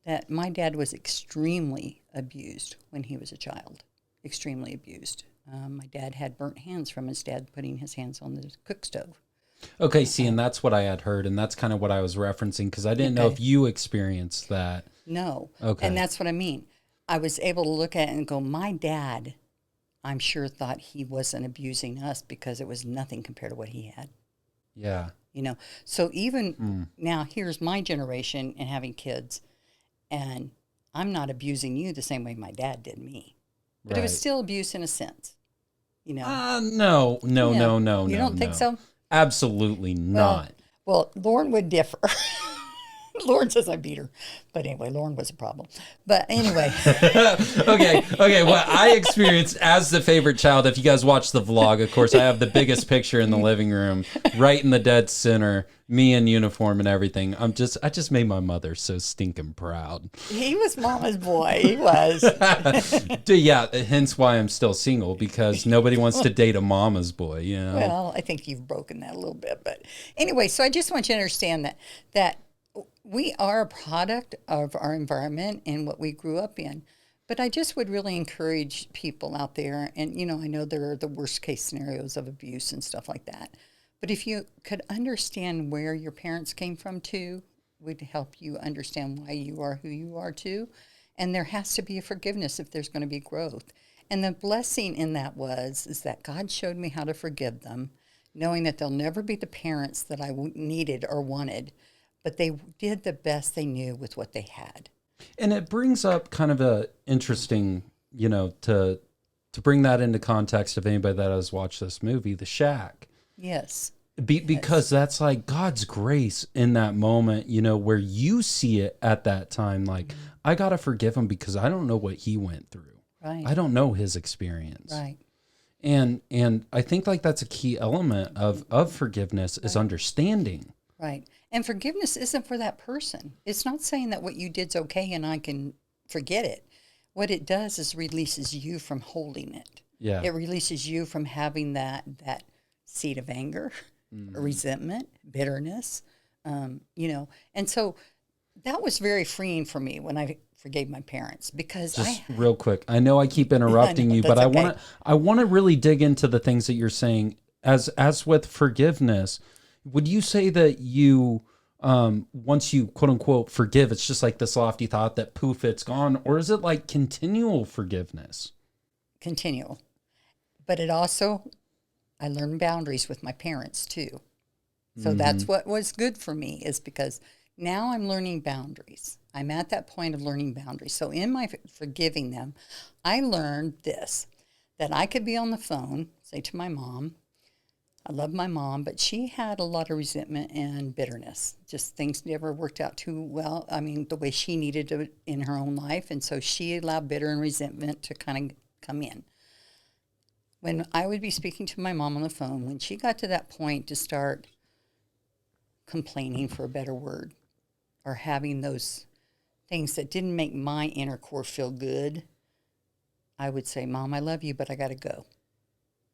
S2: that my dad was extremely abused when he was a child. Extremely abused. My dad had burnt hands from his dad putting his hands on the cook stove.
S1: Okay, see, and that's what I had heard, and that's kind of what I was referencing, because I didn't know if you experienced that.
S2: No.
S1: Okay.
S2: And that's what I mean. I was able to look at it and go, my dad, I'm sure, thought he wasn't abusing us because it was nothing compared to what he had.
S1: Yeah.
S2: So even now, here's my generation and having kids, and I'm not abusing you the same way my dad did me, but it was
S1: Right.
S2: still abuse in a sense, you know.
S1: No, no,
S2: Yeah,
S1: no, no,
S2: you
S1: no,
S2: don't think
S1: no.
S2: so?
S1: Absolutely
S2: Well,
S1: not.
S2: Lauren would differ. Lauren says I beat her, but anyway, Lauren was a problem. But anyway,
S1: Okay. What I experienced as the favorite child, if you guys watch the vlog, of course, I have the biggest picture in the living room, right in the dead center, me in uniform and everything. I just made my mother so stinking proud.
S2: he was Mama's boy. He was.
S1: Yeah, hence why I'm still single, because nobody wants to date a mama's boy, you know?
S2: Well, I think you've broken that a little bit, but anyway, so I just want you to understand that we are a product of our environment and what we grew up in. But I just would really encourage people out there, and I know there are the worst case scenarios of abuse and stuff like that. But if you could understand where your parents came from too, would help you understand why you are who you are too. And there has to be a forgiveness if there's going to be growth. And the blessing in that is that God showed me how to forgive them, knowing that they'll never be the parents that I needed or wanted, but they did the best they knew with what they had.
S1: And it brings up kind of a interesting, to bring that into context of anybody that has watched this movie, The Shack.
S2: Yes.
S1: Because that's like God's grace in that moment, where you see it at that time. Like, I got to forgive him because I don't know what he went through.
S2: Right.
S1: I don't know his experience.
S2: Right.
S1: And I think like that's a key element of forgiveness is understanding.
S2: Right. And forgiveness isn't for that person. It's not saying that what you did's okay and I can forget it. What it does is releases you from holding it.
S1: Yeah.
S2: It releases you from having that seed of anger, resentment, bitterness, And so that was very freeing for me when I forgave my parents because
S1: Just real quick. I know I keep interrupting you, but I want to really dig into the things that you're saying as with forgiveness. Would you say that you, once you quote unquote forgive, it's just like this lofty thought that poof, it's gone? Or is it like continual forgiveness?
S2: Continual. But it also, I learned boundaries with my parents too. So that's what was good for me is because now I'm learning boundaries. I'm at that point of learning boundaries. So in my forgiving them, I learned this, that I could be on the phone, say to my mom, I love my mom, but she had a lot of resentment and bitterness. Just things never worked out too well. I mean, the way she needed to in her own life. And so she allowed bitter and resentment to kind of come in. When I would be speaking to my mom on the phone, when she got to that point to start complaining, for a better word, or having those things that didn't make my inner core feel good, I would say, Mom, I love you, but I got to go.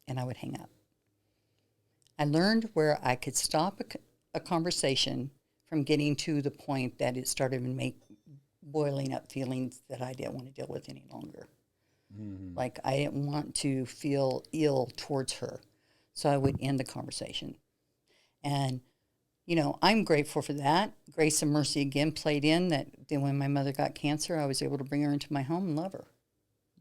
S2: And I would hang up. I learned where I could stop a conversation from getting to the point that it started to boiling up feelings that I didn't want to deal with any longer. Like I didn't want to feel ill towards her. So I would end the conversation. And, I'm grateful for that. Grace and mercy again played in that. Then when my mother got cancer, I was able to bring her into my home and love her.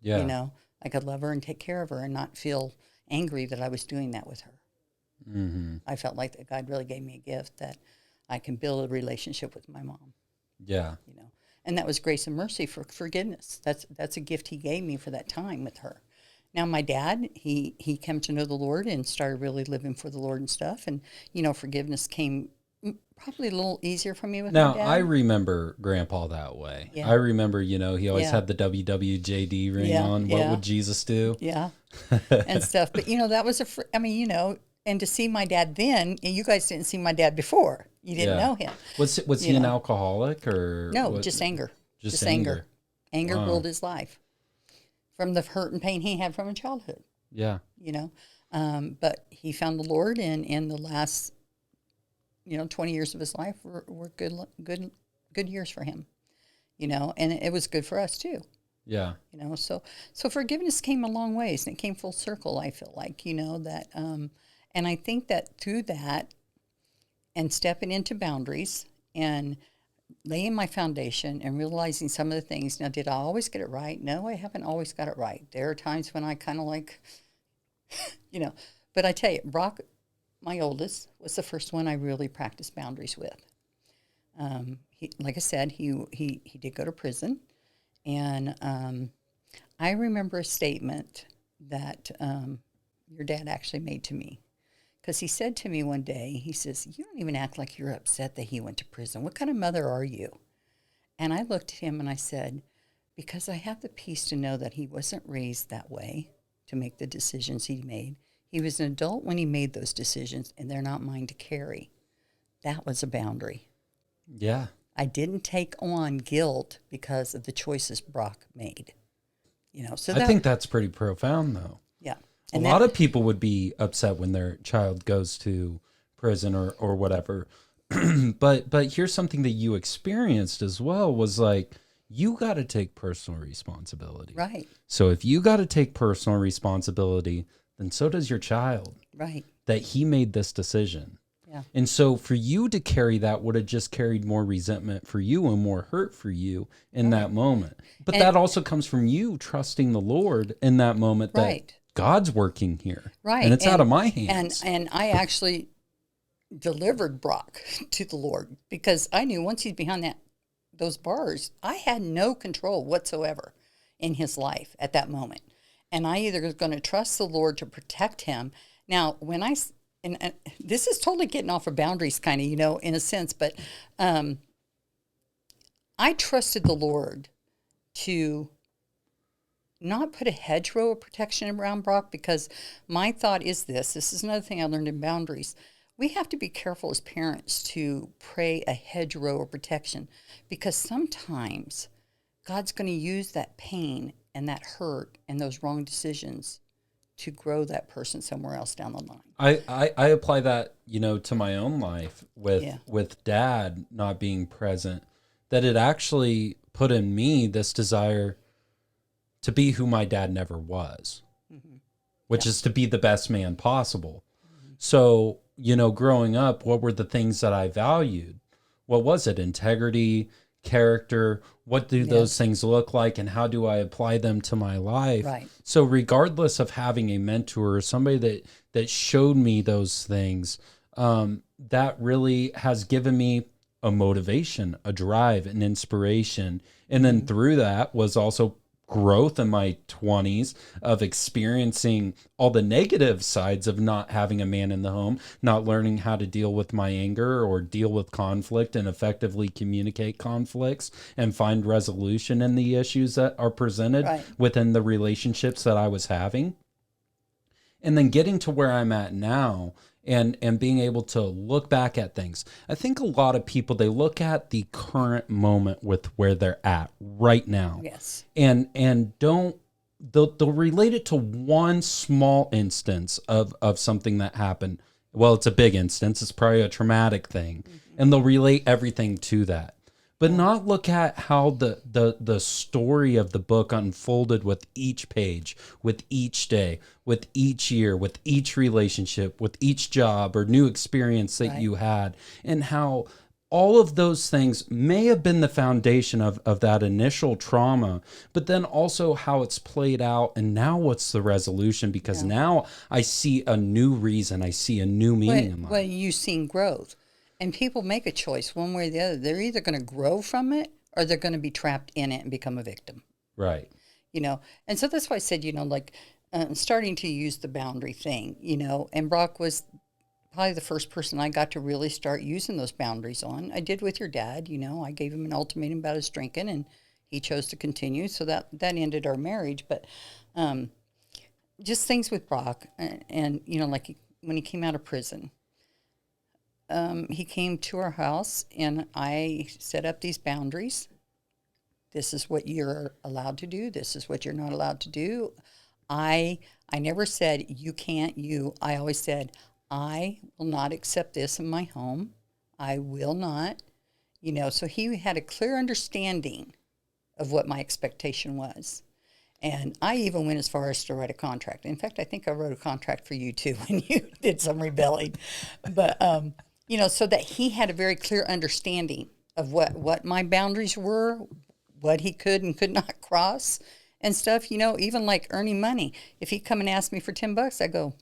S1: Yeah.
S2: I could love her and take care of her and not feel angry that I was doing that with her. I felt like that God really gave me a gift that I can build a relationship with my mom.
S1: Yeah.
S2: And that was grace and mercy for forgiveness. That's a gift he gave me for that time with her. Now my dad, he came to know the Lord and started really living for the Lord and stuff. And, forgiveness came probably a little easier for me with my dad.
S1: I remember Grandpa that way.
S2: Yeah.
S1: I remember, he always had the WWJD ring on. What would Jesus do?
S2: Yeah. And stuff. But, that was and to see my dad then, and you guys didn't see my dad before. You didn't know him.
S1: Was he an alcoholic or?
S2: No, just anger.
S1: Just anger.
S2: Anger ruled his life from the hurt and pain he had from his childhood.
S1: Yeah.
S2: But he found the Lord, and in the last, 20 years of his life were good years for him, and it was good for us too.
S1: Yeah.
S2: So forgiveness came a long ways, and it came full circle. I feel like, that, and I think that through that and stepping into boundaries and laying my foundation and realizing some of the things. Now, did I always get it right? No, I haven't always got it right. There are times when I kind of like, but I tell you, my oldest was the first one I really practiced boundaries with. Like I said, he did go to prison, and I remember a statement that your dad actually made to me, because he said to me one day, he says, "You don't even act like you're upset that he went to prison. What kind of mother are you?" And I looked at him and I said, "Because I have the peace to know that he wasn't raised that way to make the decisions he made. He was an adult when he made those decisions, and they're not mine to carry." That was a boundary.
S1: Yeah.
S2: I didn't take on guilt because of the choices Brock made. So
S1: I think that's pretty profound, though.
S2: yeah.
S1: A lot of people would be upset when their child goes to prison or whatever. But here's something that you experienced as well, was like, you got to take personal responsibility.
S2: Right.
S1: So if you got to take personal responsibility, then so does your child.
S2: Right.
S1: That he made this decision.
S2: Yeah.
S1: And so for you to carry that would have just carried more resentment for you and more hurt for you in that moment. But that also comes from you trusting the Lord in that moment, that God's working here.
S2: Right.
S1: And it's out of my hands.
S2: And I actually delivered Brock to the Lord, because I knew once he's behind those bars, I had no control whatsoever in his life at that moment. And I either was going to trust the Lord to protect him. Now, when and this is totally getting off of boundaries kind of, in a sense, but I trusted the Lord to not put a hedgerow of protection around Brock, because my thought is this is another thing I learned in boundaries. We have to be careful as parents to pray a hedgerow of protection, because sometimes God's going to use that pain and that hurt and those wrong decisions to grow that person somewhere else down the line.
S1: I apply that, to my own life with Dad not being present, that it actually put in me this desire to be who my dad never was, which is to be the best man possible. So, growing up, what were the things that I valued? What was it? Integrity, character. What do those things look like, and how do I apply them to my life?
S2: Right.
S1: So regardless of having a mentor or somebody that showed me those things, that really has given me a motivation, a drive, an inspiration. And then through that was also growth in my 20s of experiencing all the negative sides of not having a man in the home, not learning how to deal with my anger or deal with conflict and effectively communicate conflicts and find resolution in the issues that are presented within the relationships that I was having. And then getting to where I'm at now, and being able to look back at things. I think a lot of people, they look at the current moment with where they're at right now.
S2: Yes.
S1: And they'll relate it to one small instance of something that happened. Well, it's a big instance. It's probably a traumatic thing. And they'll relate everything to that. But not look at how the story of the book unfolded with each page, with each day, with each year, with each relationship, with each job or new experience that you had, and how all of those things may have been the foundation of that initial trauma, but then also how it's played out, and now what's the resolution, because now I see a new reason, I see a new meaning in life.
S2: Well, you've seen growth. And people make a choice one way or the other. They're either going to grow from it, or they're going to be trapped in it and become a victim.
S1: Right.
S2: And so that's why I said, starting to use the boundary thing, and Brock was probably the first person I got to really start using those boundaries on. I did with your dad, I gave him an ultimatum about his drinking, and he chose to continue. So that ended our marriage. But just things with Brock and like when he came out of prison, he came to our house, and I set up these boundaries. This is what you're allowed to do. This is what you're not allowed to do. I never said, you can't, I always said, I will not accept this in my home. I will not, so he had a clear understanding of what my expectation was. And I even went as far as to write a contract. In fact, I think I wrote a contract for you too when you did some rebelling. But, so that he had a very clear understanding of what my boundaries were, what he could and could not cross and stuff, even like earning money. If he'd come and ask me for $10, I go,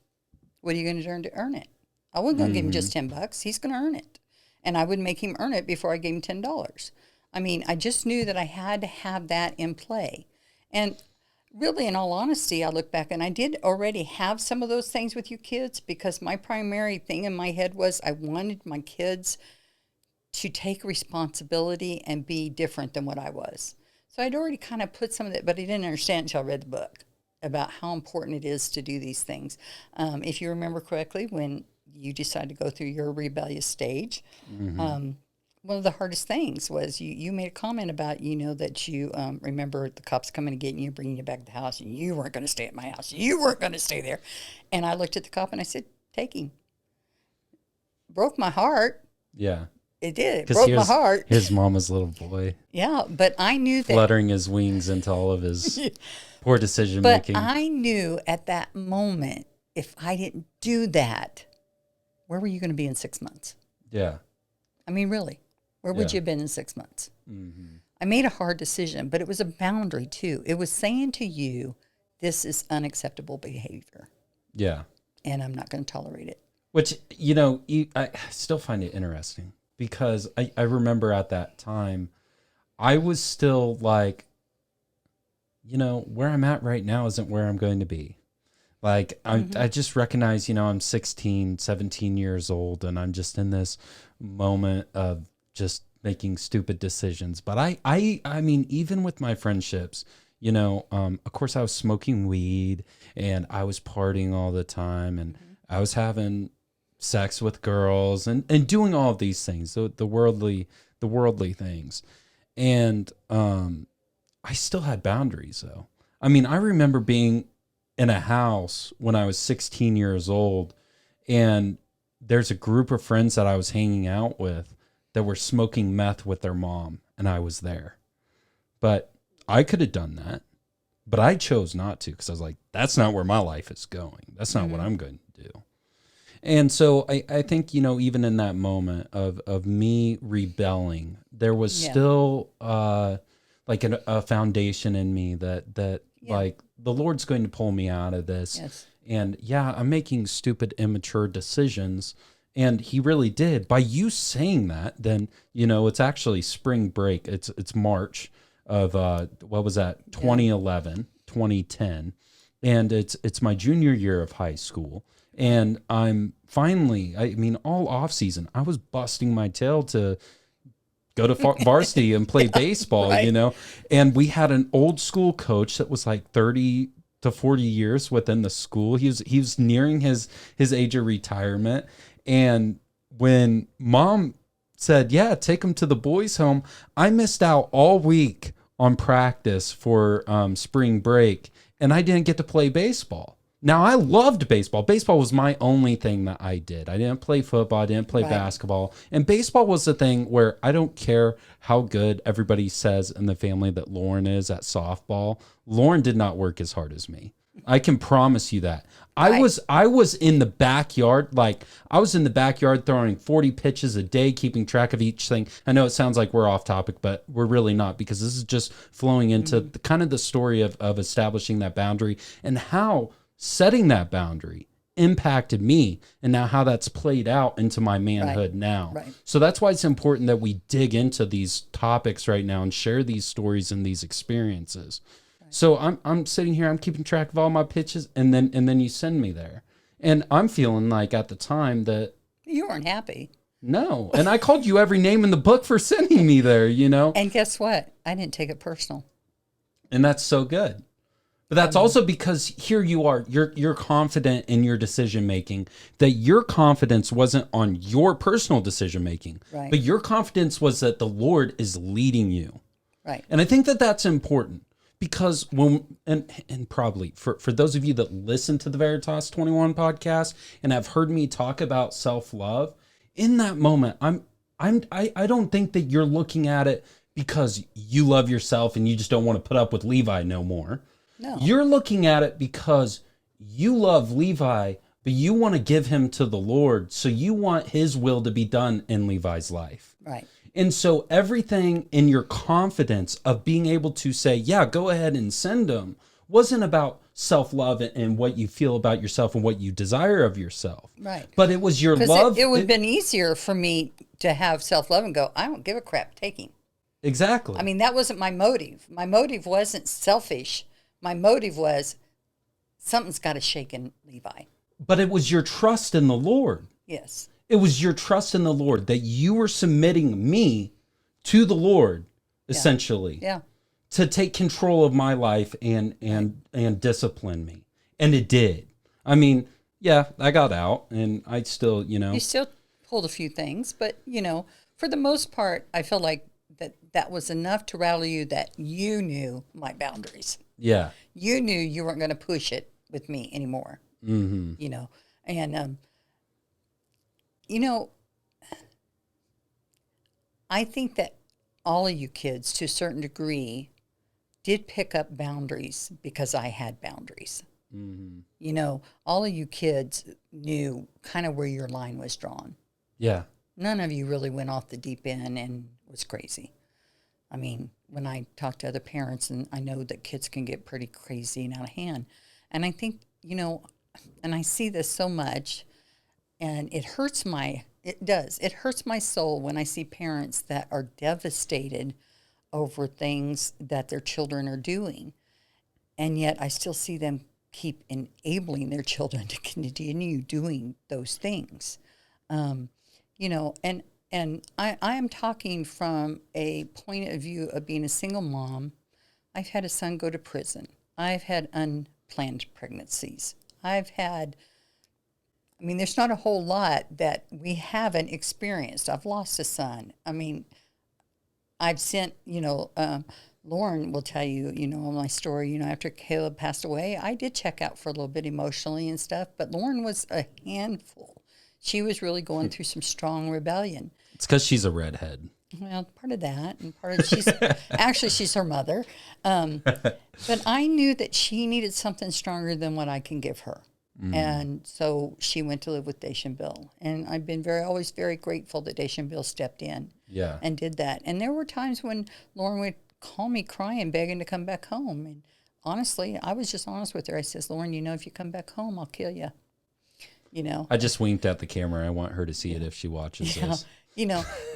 S2: what are you going to earn it? I wasn't going to give him just $10. He's going to earn it. And I would make him earn it before I gave him $10. I mean, I just knew that I had to have that in play. And really, in all honesty, I look back and I did already have some of those things with you kids, because my primary thing in my head was I wanted my kids to take responsibility and be different than what I was. So I'd already kind of put some of that, but I didn't understand until I read the book about how important it is to do these things. If you remember correctly, when you decided to go through your rebellious stage, one of the hardest things was you made a comment about, that you remember the cops coming to get you, bringing you back to the house, and you weren't going to stay at my house. You weren't going to stay there. And I looked at the cop and I said, take him. Broke my heart.
S1: Yeah.
S2: It did. It broke my heart.
S1: His mama's little boy.
S2: Yeah, but I knew that.
S1: Fluttering his wings into all of his poor decision making.
S2: But I knew at that moment, if I didn't do that, where were you going to be in 6 months?
S1: Yeah.
S2: I mean, really, where would you have been in 6 months? I made a hard decision, but it was a boundary too. It was saying to you, this is unacceptable behavior.
S1: Yeah.
S2: And I'm not going to tolerate it.
S1: Which, I still find it interesting, because I remember at that time, I was still like, where I'm at right now isn't where I'm going to be. Like, I just recognize, I'm 16, 17 years old, and I'm just in this moment of just making stupid decisions. But I mean, even with my friendships, of course I was smoking weed and I was partying all the time, and I was having sex with girls and doing all of these things, the worldly things. And I still had boundaries though. I mean, I remember being in a house when I was 16 years old, and there's a group of friends that I was hanging out with that were smoking meth with their mom, and I was there. But I could have done that, but I chose not to, because I was like, that's not where my life is going. That's not what I'm going to do. And so I think, even in that moment of me rebelling, there was still like a foundation in me that like the Lord's going to pull me out of this. Yes. And I'm making stupid, immature decisions. And he really did. By you saying that, then, it's actually spring break. It's March of, what was that? 2011, 2010. And it's my junior year of high school. And I'm finally, all off season, I was busting my tail to go to varsity and play baseball, right. And we had an old school coach that was like 30 to 40 years within the school. He was nearing his age of retirement. And when mom said, take him to the boys' home, I missed out all week on practice for spring break, and I didn't get to play baseball. Now, I loved baseball. Baseball was my only thing that I did. I didn't play football. I didn't play basketball. And baseball was the thing where I don't care how good everybody says in the family that Lauren is at softball. Lauren did not work as hard as me. I can promise you that. I was in the backyard, throwing 40 pitches a day, keeping track of each thing. I know it sounds like we're off topic, but we're really not, because this is just flowing into the story of establishing that boundary and how setting that boundary impacted me, and now how that's played out into my manhood now. Right. So that's why it's important that we dig into these topics right now and share these stories and these experiences. Right. So I'm sitting here, I'm keeping track of all my pitches, and then you send me there. And I'm feeling like at the time that
S2: you weren't happy.
S1: No. And I called you every name in the book for sending me there, And
S2: guess what? I didn't take it personal.
S1: And that's so good. But that's also because here you are, you're confident in your decision making, that your confidence wasn't on your personal decision making, right. But your confidence was that the Lord is leading you.
S2: Right.
S1: And I think that that's important, because and probably for those of you that listen to the Veritas 21 podcast and have heard me talk about self-love, in that moment, I don't think that you're looking at it because you love yourself and you just don't want to put up with Levi no more. No. You're looking at it because you love Levi, but you want to give him to the Lord. So you want his will to be done in Levi's life.
S2: Right.
S1: And so everything in your confidence of being able to say, go ahead and send him, wasn't about self-love and what you feel about yourself and what you desire of yourself.
S2: Right.
S1: But it was your love.
S2: It would have been easier for me to have self-love and go, I don't give a crap taking.
S1: Exactly.
S2: I mean, that wasn't my motive. My motive wasn't selfish. My motive was something's got to shake in Levi.
S1: But it was your trust in the Lord.
S2: Yes.
S1: It was your trust in the Lord that you were submitting me to the Lord, essentially.
S2: Yeah.
S1: To take control of my life and discipline me. And it did. I mean, yeah, I got out and I still,
S2: You still pulled a few things, but, for the most part, I feel like that was enough to rattle you that you knew my boundaries.
S1: Yeah.
S2: You knew you weren't going to push it with me anymore.
S1: Mm-hmm.
S2: And, I think that all of you kids, to a certain degree, did pick up boundaries because I had boundaries. Mm-hmm. All of you kids knew kind of where your line was drawn.
S1: Yeah.
S2: None of you really went off the deep end and was crazy. I mean, when I talk to other parents, and I know that kids can get pretty crazy and out of hand. And I think, and I see this so much, and it hurts my soul when I see parents that are devastated over things that their children are doing. And yet I still see them keep enabling their children to continue doing those things. And I am talking from a point of view of being a single mom. I've had a son go to prison. I've had unplanned pregnancies. There's not a whole lot that we haven't experienced. I've lost a son. I mean, I've sent, Lauren will tell you, my story, after Caleb passed away, I did check out for a little bit emotionally and stuff, but Lauren was a handful. She was really going through some strong rebellion.
S1: It's because she's a redhead.
S2: Well, part of that, and part of she's her mother. But I knew that she needed something stronger than what I can give her. And so she went to live with Deschanville. And I've been always very grateful that Deschanville stepped in and did that. And there were times when Lauren would call me crying, begging to come back home. And honestly, I was just honest with her. I says, Lauren, if you come back home, I'll kill you.
S1: I just winked at the camera. I want her to see it if she watches this.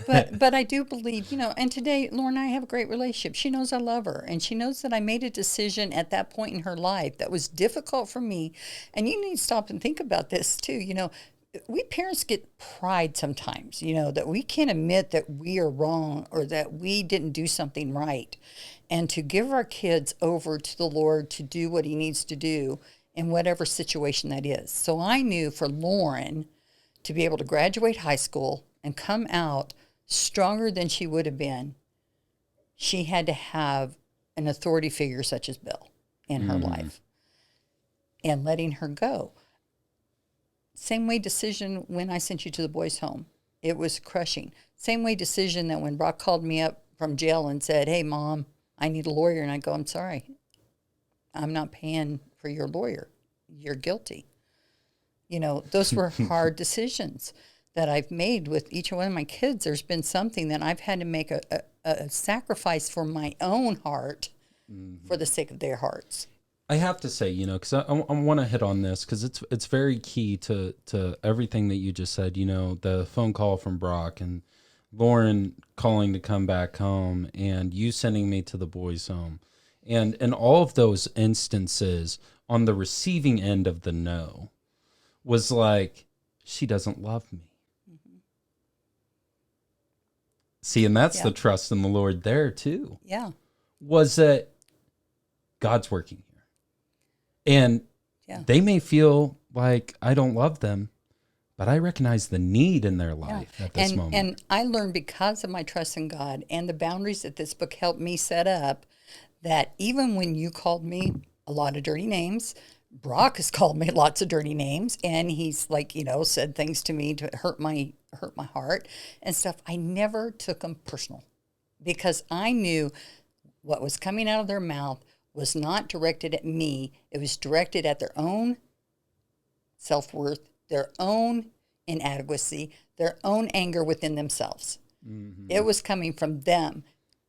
S2: But I do believe, and today, Lauren and I have a great relationship. She knows I love her, and she knows that I made a decision at that point in her life that was difficult for me. And you need to stop and think about this too. We parents get pride sometimes, that we can't admit that we are wrong or that we didn't do something right. And to give our kids over to the Lord to do what he needs to do in whatever situation that is. So I knew for Lauren to be able to graduate high school and come out stronger than she would have been, she had to have an authority figure such as Bill in her life and letting her go. Same way decision when I sent you to the boys' home. It was crushing. Same way decision that when Brock called me up from jail and said, hey, Mom, I need a lawyer. And I go, I'm sorry. I'm not paying for your lawyer. You're guilty. Those were hard decisions that I've made with each one of my kids. There's been something that I've had to make a sacrifice for my own heart for the sake of their hearts.
S1: I have to say, because I want to hit on this because it's very key to everything that you just said. The phone call from Brock and Lauren calling to come back home and you sending me to the boys' home. And in all of those instances, on the receiving end of the no, was like, she doesn't love me. See, and that's the trust in the Lord there too.
S2: Yeah.
S1: Was that God's working here. And they may feel like I don't love them, but I recognize the need in their life at this moment.
S2: And I learned because of my trust in God and the boundaries that this book helped me set up, that even when you called me a lot of dirty names, Brock has called me lots of dirty names, and he's said things to me to hurt my heart and stuff. I never took them personal because I knew what was coming out of their mouth was not directed at me. It was directed at their own self-worth, their own inadequacy, their own anger within themselves. Mm-hmm. It was coming from them.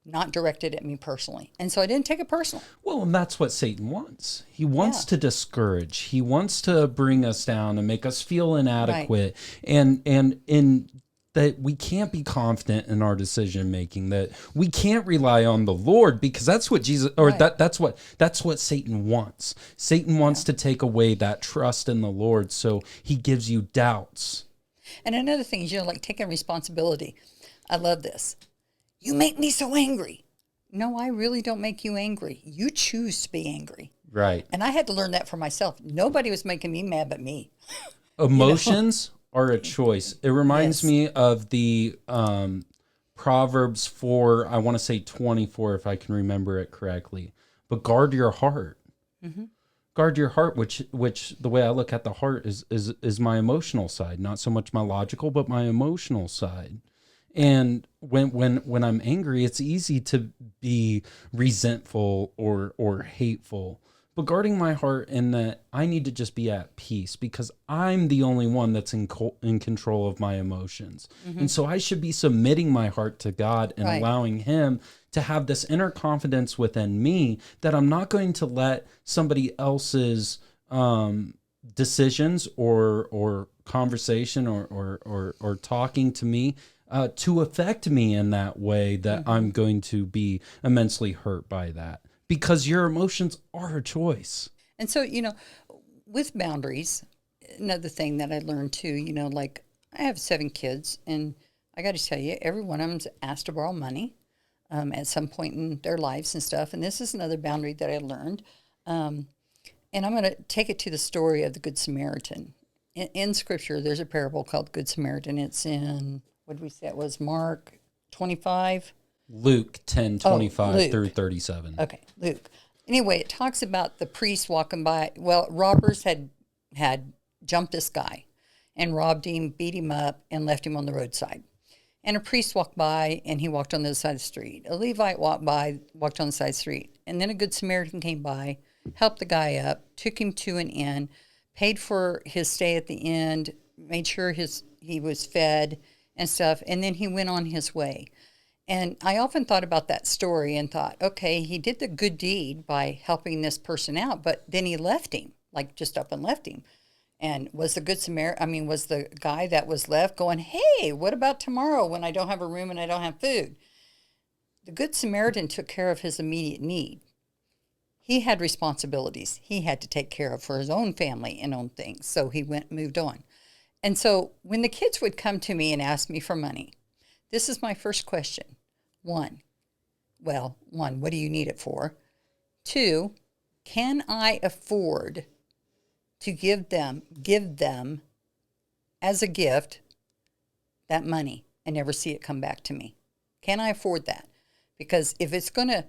S2: not directed at me personally. And so I didn't take it personal.
S1: Well, and that's what Satan wants. He wants to discourage. He wants to bring us down and make us feel inadequate. Right. And that we can't be confident in our decision making, that we can't rely on the Lord, because that's what Jesus, or that's what Satan wants. Satan wants to take away that trust in the Lord, so he gives you doubts.
S2: And another thing is, like taking responsibility. I love this. You make me so angry. No, I really don't make you angry. You choose to be angry.
S1: Right.
S2: And I had to learn that for myself. Nobody was making me mad but me.
S1: Emotions are a choice. It reminds me of the Proverbs 4, I want to say 24, if I can remember it correctly. But guard your heart. Mm-hmm. Guard your heart, which the way I look at the heart is my emotional side, not so much my logical, but my emotional side. And when I'm angry, it's easy to be resentful or hateful. But guarding my heart, in that I need to just be at peace, because I'm the only one that's in control of my emotions. Mm-hmm. And so I should be submitting my heart to God and allowing him to have this inner confidence within me that I'm not going to let somebody else's decisions or conversation or talking to me to affect me in that way, that I'm going to be immensely hurt by that. Because your emotions are a choice.
S2: And so, with boundaries, another thing that I learned too, like I have 7 kids, and I got to tell you, every one of them's asked to borrow money at some point in their lives and stuff. And this is another boundary that I learned. And I'm going to take it to the story of the Good Samaritan. In Scripture, there's a parable called Good Samaritan. It's in, what did we say it was, Mark 25?
S1: Luke 10:25 through 37.
S2: Okay, Luke. Anyway, it talks about the priest walking by. Well, robbers had jumped this guy and robbed him, beat him up, and left him on the roadside. And a priest walked by, and he walked on the other side of the street. A Levite walked on the side of the street. And then a Good Samaritan came by, helped the guy up, took him to an inn, paid for his stay at the inn, made sure he was fed and stuff, and then he went on his way. And I often thought about that story and thought, okay, he did the good deed by helping this person out, but then he left him, like just up and left him. And was the guy that was left going, hey, what about tomorrow when I don't have a room and I don't have food? The Good Samaritan took care of his immediate need. He had responsibilities he had to take care of for his own family and own things. So he moved on. And so when the kids would come to me and ask me for money, this is my first question. One, what do you need it for? 2, can I afford to give them as a gift that money and never see it come back to me? Can I afford that? Because if it's going to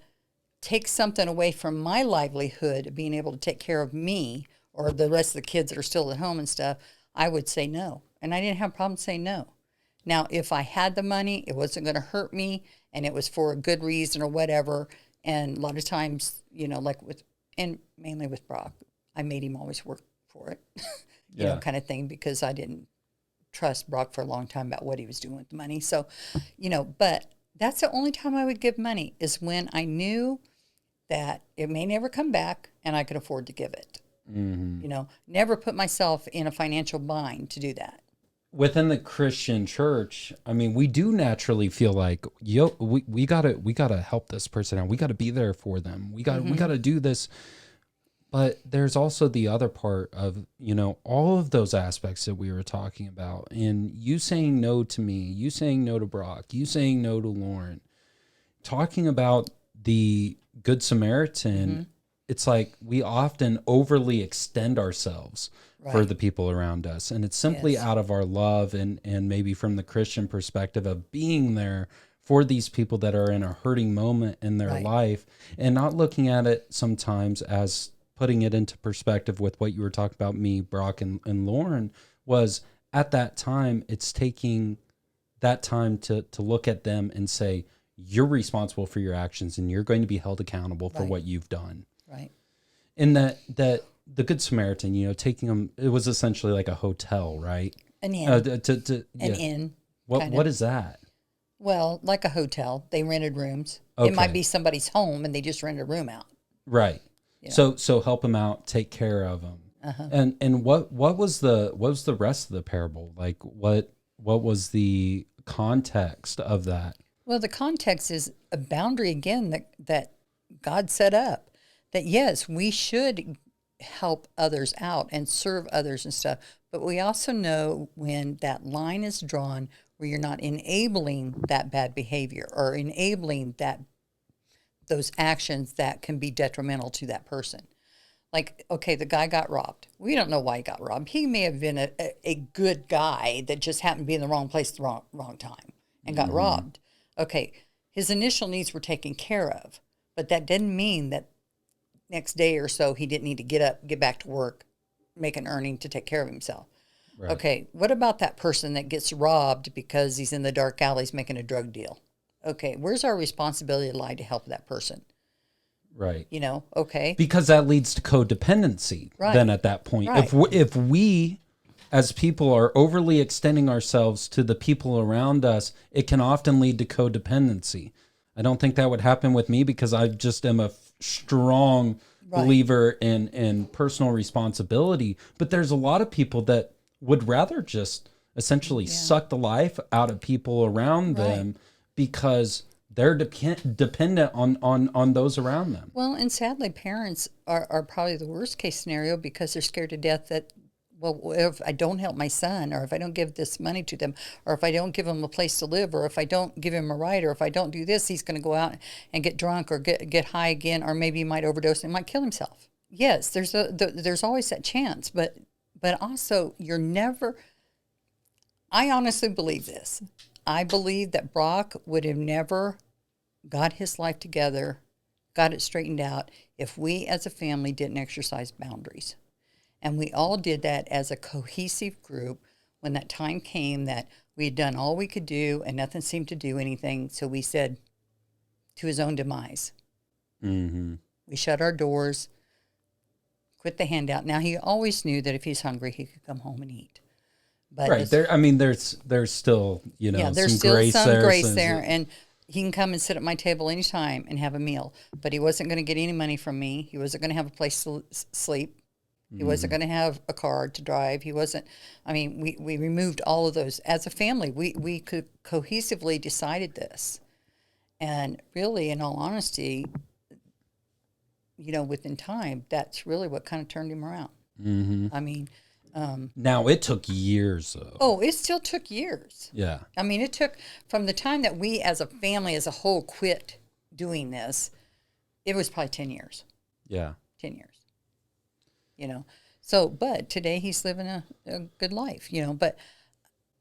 S2: take something away from my livelihood, being able to take care of me or the rest of the kids that are still at home and stuff, I would say no. And I didn't have a problem saying no. Now, if I had the money, it wasn't going to hurt me, and it was for a good reason or whatever. And a lot of times, and mainly with Brock, I made him always work for it, kind of thing, because I didn't trust Brock for a long time about what he was doing with the money. So, but that's the only time I would give money, is when I knew that it may never come back and I could afford to give it. Mm-hmm. Never put myself in a financial bind to do that.
S1: Within the Christian church, I mean, we do naturally feel like, we gotta help this person out. We gotta be there for them. We gotta do this. But there's also the other part of, all of those aspects that we were talking about, and you saying no to me, you saying no to Brock, you saying no to Lauren, talking about the Good Samaritan. It's like we often overly extend ourselves for the people around us. And it's simply out of our love and maybe from the Christian perspective of being there for these people that are in a hurting moment in their life, and not looking at it sometimes as putting it into perspective with what you were talking about, me, Brock, and Lauren, was at that time, it's taking that time to look at them and say, you're responsible for your actions and you're going to be held accountable for what you've done. Right. And that the Good Samaritan, taking them, it was essentially like a hotel, right?
S2: An inn. An inn.
S1: What is that?
S2: Well, like a hotel, they rented rooms. It might
S1: Okay.
S2: be somebody's home and they just rented a room out.
S1: Right.
S2: You know?
S1: So help them out, take care of them.
S2: Uh-huh.
S1: And what was the rest of the parable? Like what was the context of that?
S2: Well, the context is a boundary again that God set up. That yes, we should help others out and serve others and stuff, but we also know when that line is drawn where you're not enabling that bad behavior or enabling those actions that can be detrimental to that person. Like, okay, the guy got robbed. We don't know why he got robbed. He may have been a good guy that just happened to be in the wrong place at the wrong time and got robbed. Okay, his initial needs were taken care of, but that didn't mean that next day or so he didn't need to get up, get back to work, make an earning to take care of himself.
S1: Right.
S2: Okay, what about that person that gets robbed because he's in the dark alleys making a drug deal? Okay, where's our responsibility lie to help that person?
S1: Right.
S2: You know, okay.
S1: Because that leads to codependency.
S2: Right.
S1: Then at that point,
S2: Right.
S1: if we as people are overly extending ourselves to the people around us, it can often lead to codependency. I don't think that would happen with me because I just am a strong believer in personal responsibility. But there's a lot of people that would rather just essentially suck the life out of people around them because they're dependent on those around them.
S2: Well, and sadly, parents are probably the worst case scenario because they're scared to death that, well, if I don't help my son, or if I don't give this money to them, or if I don't give him a place to live, or if I don't give him a ride, or if I don't do this, he's going to go out and get drunk or get high again, or maybe he might overdose and might kill himself. Yes, there's always that chance, but also you're never. I honestly believe this. I believe that Brock would have never got his life together, got it straightened out, if we as a family didn't exercise boundaries. And we all did that as a cohesive group when that time came that we had done all we could do and nothing seemed to do anything. So we said, to his own demise.
S1: Mm-hmm.
S2: We shut our doors, quit the handout. Now, he always knew that if he's hungry, he could come home and eat. But
S1: Right. There. I mean, there's still,
S2: there's
S1: some
S2: still
S1: grace
S2: some
S1: there.
S2: grace there, and he can come and sit at my table anytime and have a meal. But he wasn't going to get any money from me. He wasn't going to have a place to sleep. He wasn't going to have a car to drive. He wasn't. I mean, we removed all of those as a family. We could cohesively decided this, and really, in all honesty, within time, that's really what kind of turned him around.
S1: Mm-hmm.
S2: I mean.
S1: Now, it took years, though.
S2: Oh, it still took years.
S1: Yeah.
S2: I mean, it took from the time that we as a family, as a whole, quit doing this, it was probably 10 years.
S1: Yeah.
S2: 10 years. So, but today he's living a good life, but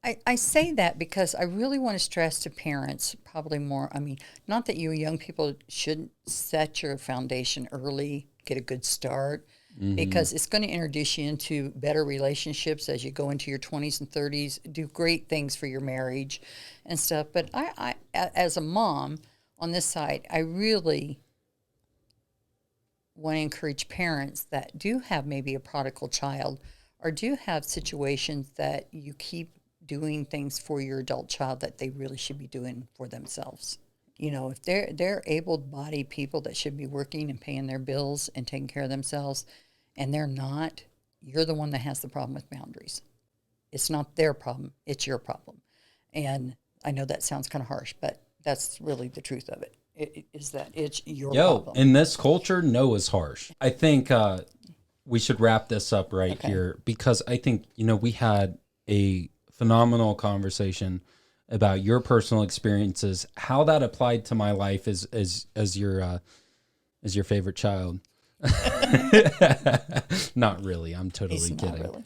S2: I say that because I really want to stress to parents probably more. I mean, not that you young people shouldn't set your foundation early, get a good start, because it's going to introduce you into better relationships as you go into your 20s and 30s, do great things for your marriage and stuff. But I as a mom on this side, I really want to encourage parents that do have maybe a prodigal child or do have situations that you keep doing things for your adult child that they really should be doing for themselves. If they're able-bodied people that should be working and paying their bills and taking care of themselves, and they're not, you're the one that has the problem with boundaries. It's not their problem, it's your problem. And I know that sounds kind of harsh, but that's really the truth of it. Is that it's your problem.
S1: In this culture, no is harsh. I think we should wrap this up here because I think, we had a phenomenal conversation about your personal experiences, how that applied to my life as your favorite child. Not really. I'm totally kidding.
S2: Not really.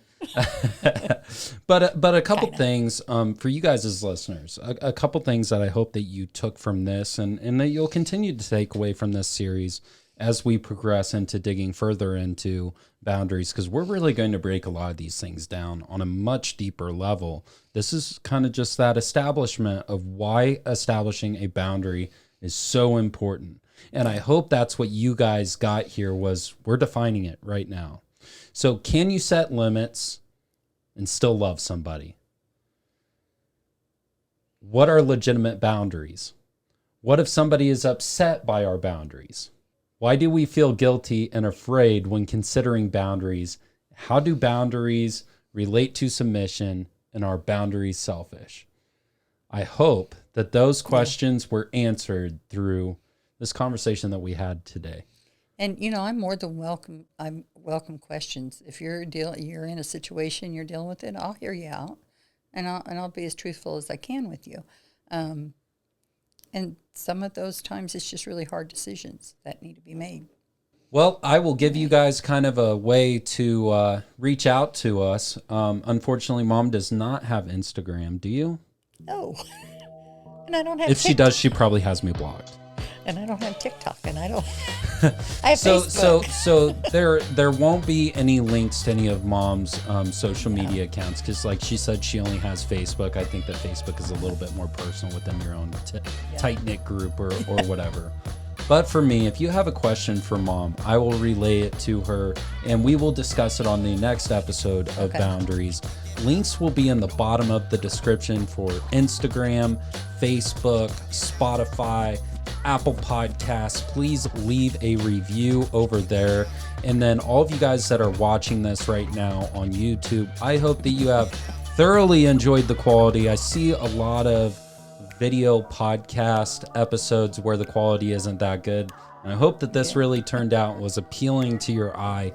S1: But a couple things for you guys as listeners, a couple things that I hope that you took from this and that you'll continue to take away from this series as we progress into digging further into boundaries, because we're really going to break a lot of these things down on a much deeper level. This is kind of just that establishment of why establishing a boundary is so important. And I hope that's what you guys got here was we're defining it right now. So can you set limits and still love somebody? What are legitimate boundaries? What if somebody is upset by our boundaries? Why do we feel guilty and afraid when considering boundaries? How do boundaries relate to submission, and are boundaries selfish? I hope that those questions were answered through this conversation that we had today.
S2: And I'm more than welcome. I'm welcome questions. If you're in a situation, you're dealing with it, I'll hear you out, and I'll be as truthful as I can with you. And some of those times, it's just really hard decisions that need to be made.
S1: Well, I will give you guys kind of a way to reach out to us. Unfortunately, Mom does not have Instagram. Do you?
S2: No. And I don't have
S1: If
S2: TikTok.
S1: she does, she probably has me blocked.
S2: And I don't have TikTok, and I don't. I have Facebook.
S1: So there won't be any links to any of Mom's social media accounts, because like she said, she only has Facebook. I think that Facebook is a little bit more personal within your own tight-knit group or whatever. But for me, if you have a question for Mom, I will relay it to her, and we will discuss it on the next episode of Boundaries. Links will be in the bottom of the description for Instagram, Facebook, Spotify, Apple Podcasts. Please leave a review over there. And then all of you guys that are watching this right now on YouTube, I hope that you have thoroughly enjoyed the quality. I see a lot of video podcast episodes where the quality isn't that good. And I hope that this really turned out, was appealing to your eye,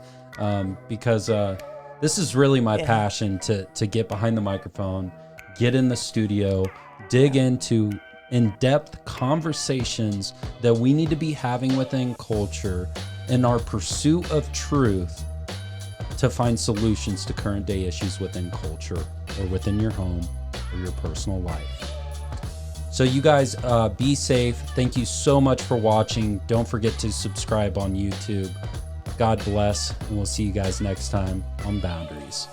S1: because this is really my passion, to get behind the microphone, get in the studio, dig into in-depth conversations that we need to be having within culture in our pursuit of truth to find solutions to current day issues within culture or within your home or your personal life. So you guys be safe. Thank you so much for watching. Don't forget to subscribe on YouTube. God bless, and we'll see you guys next time on Boundaries.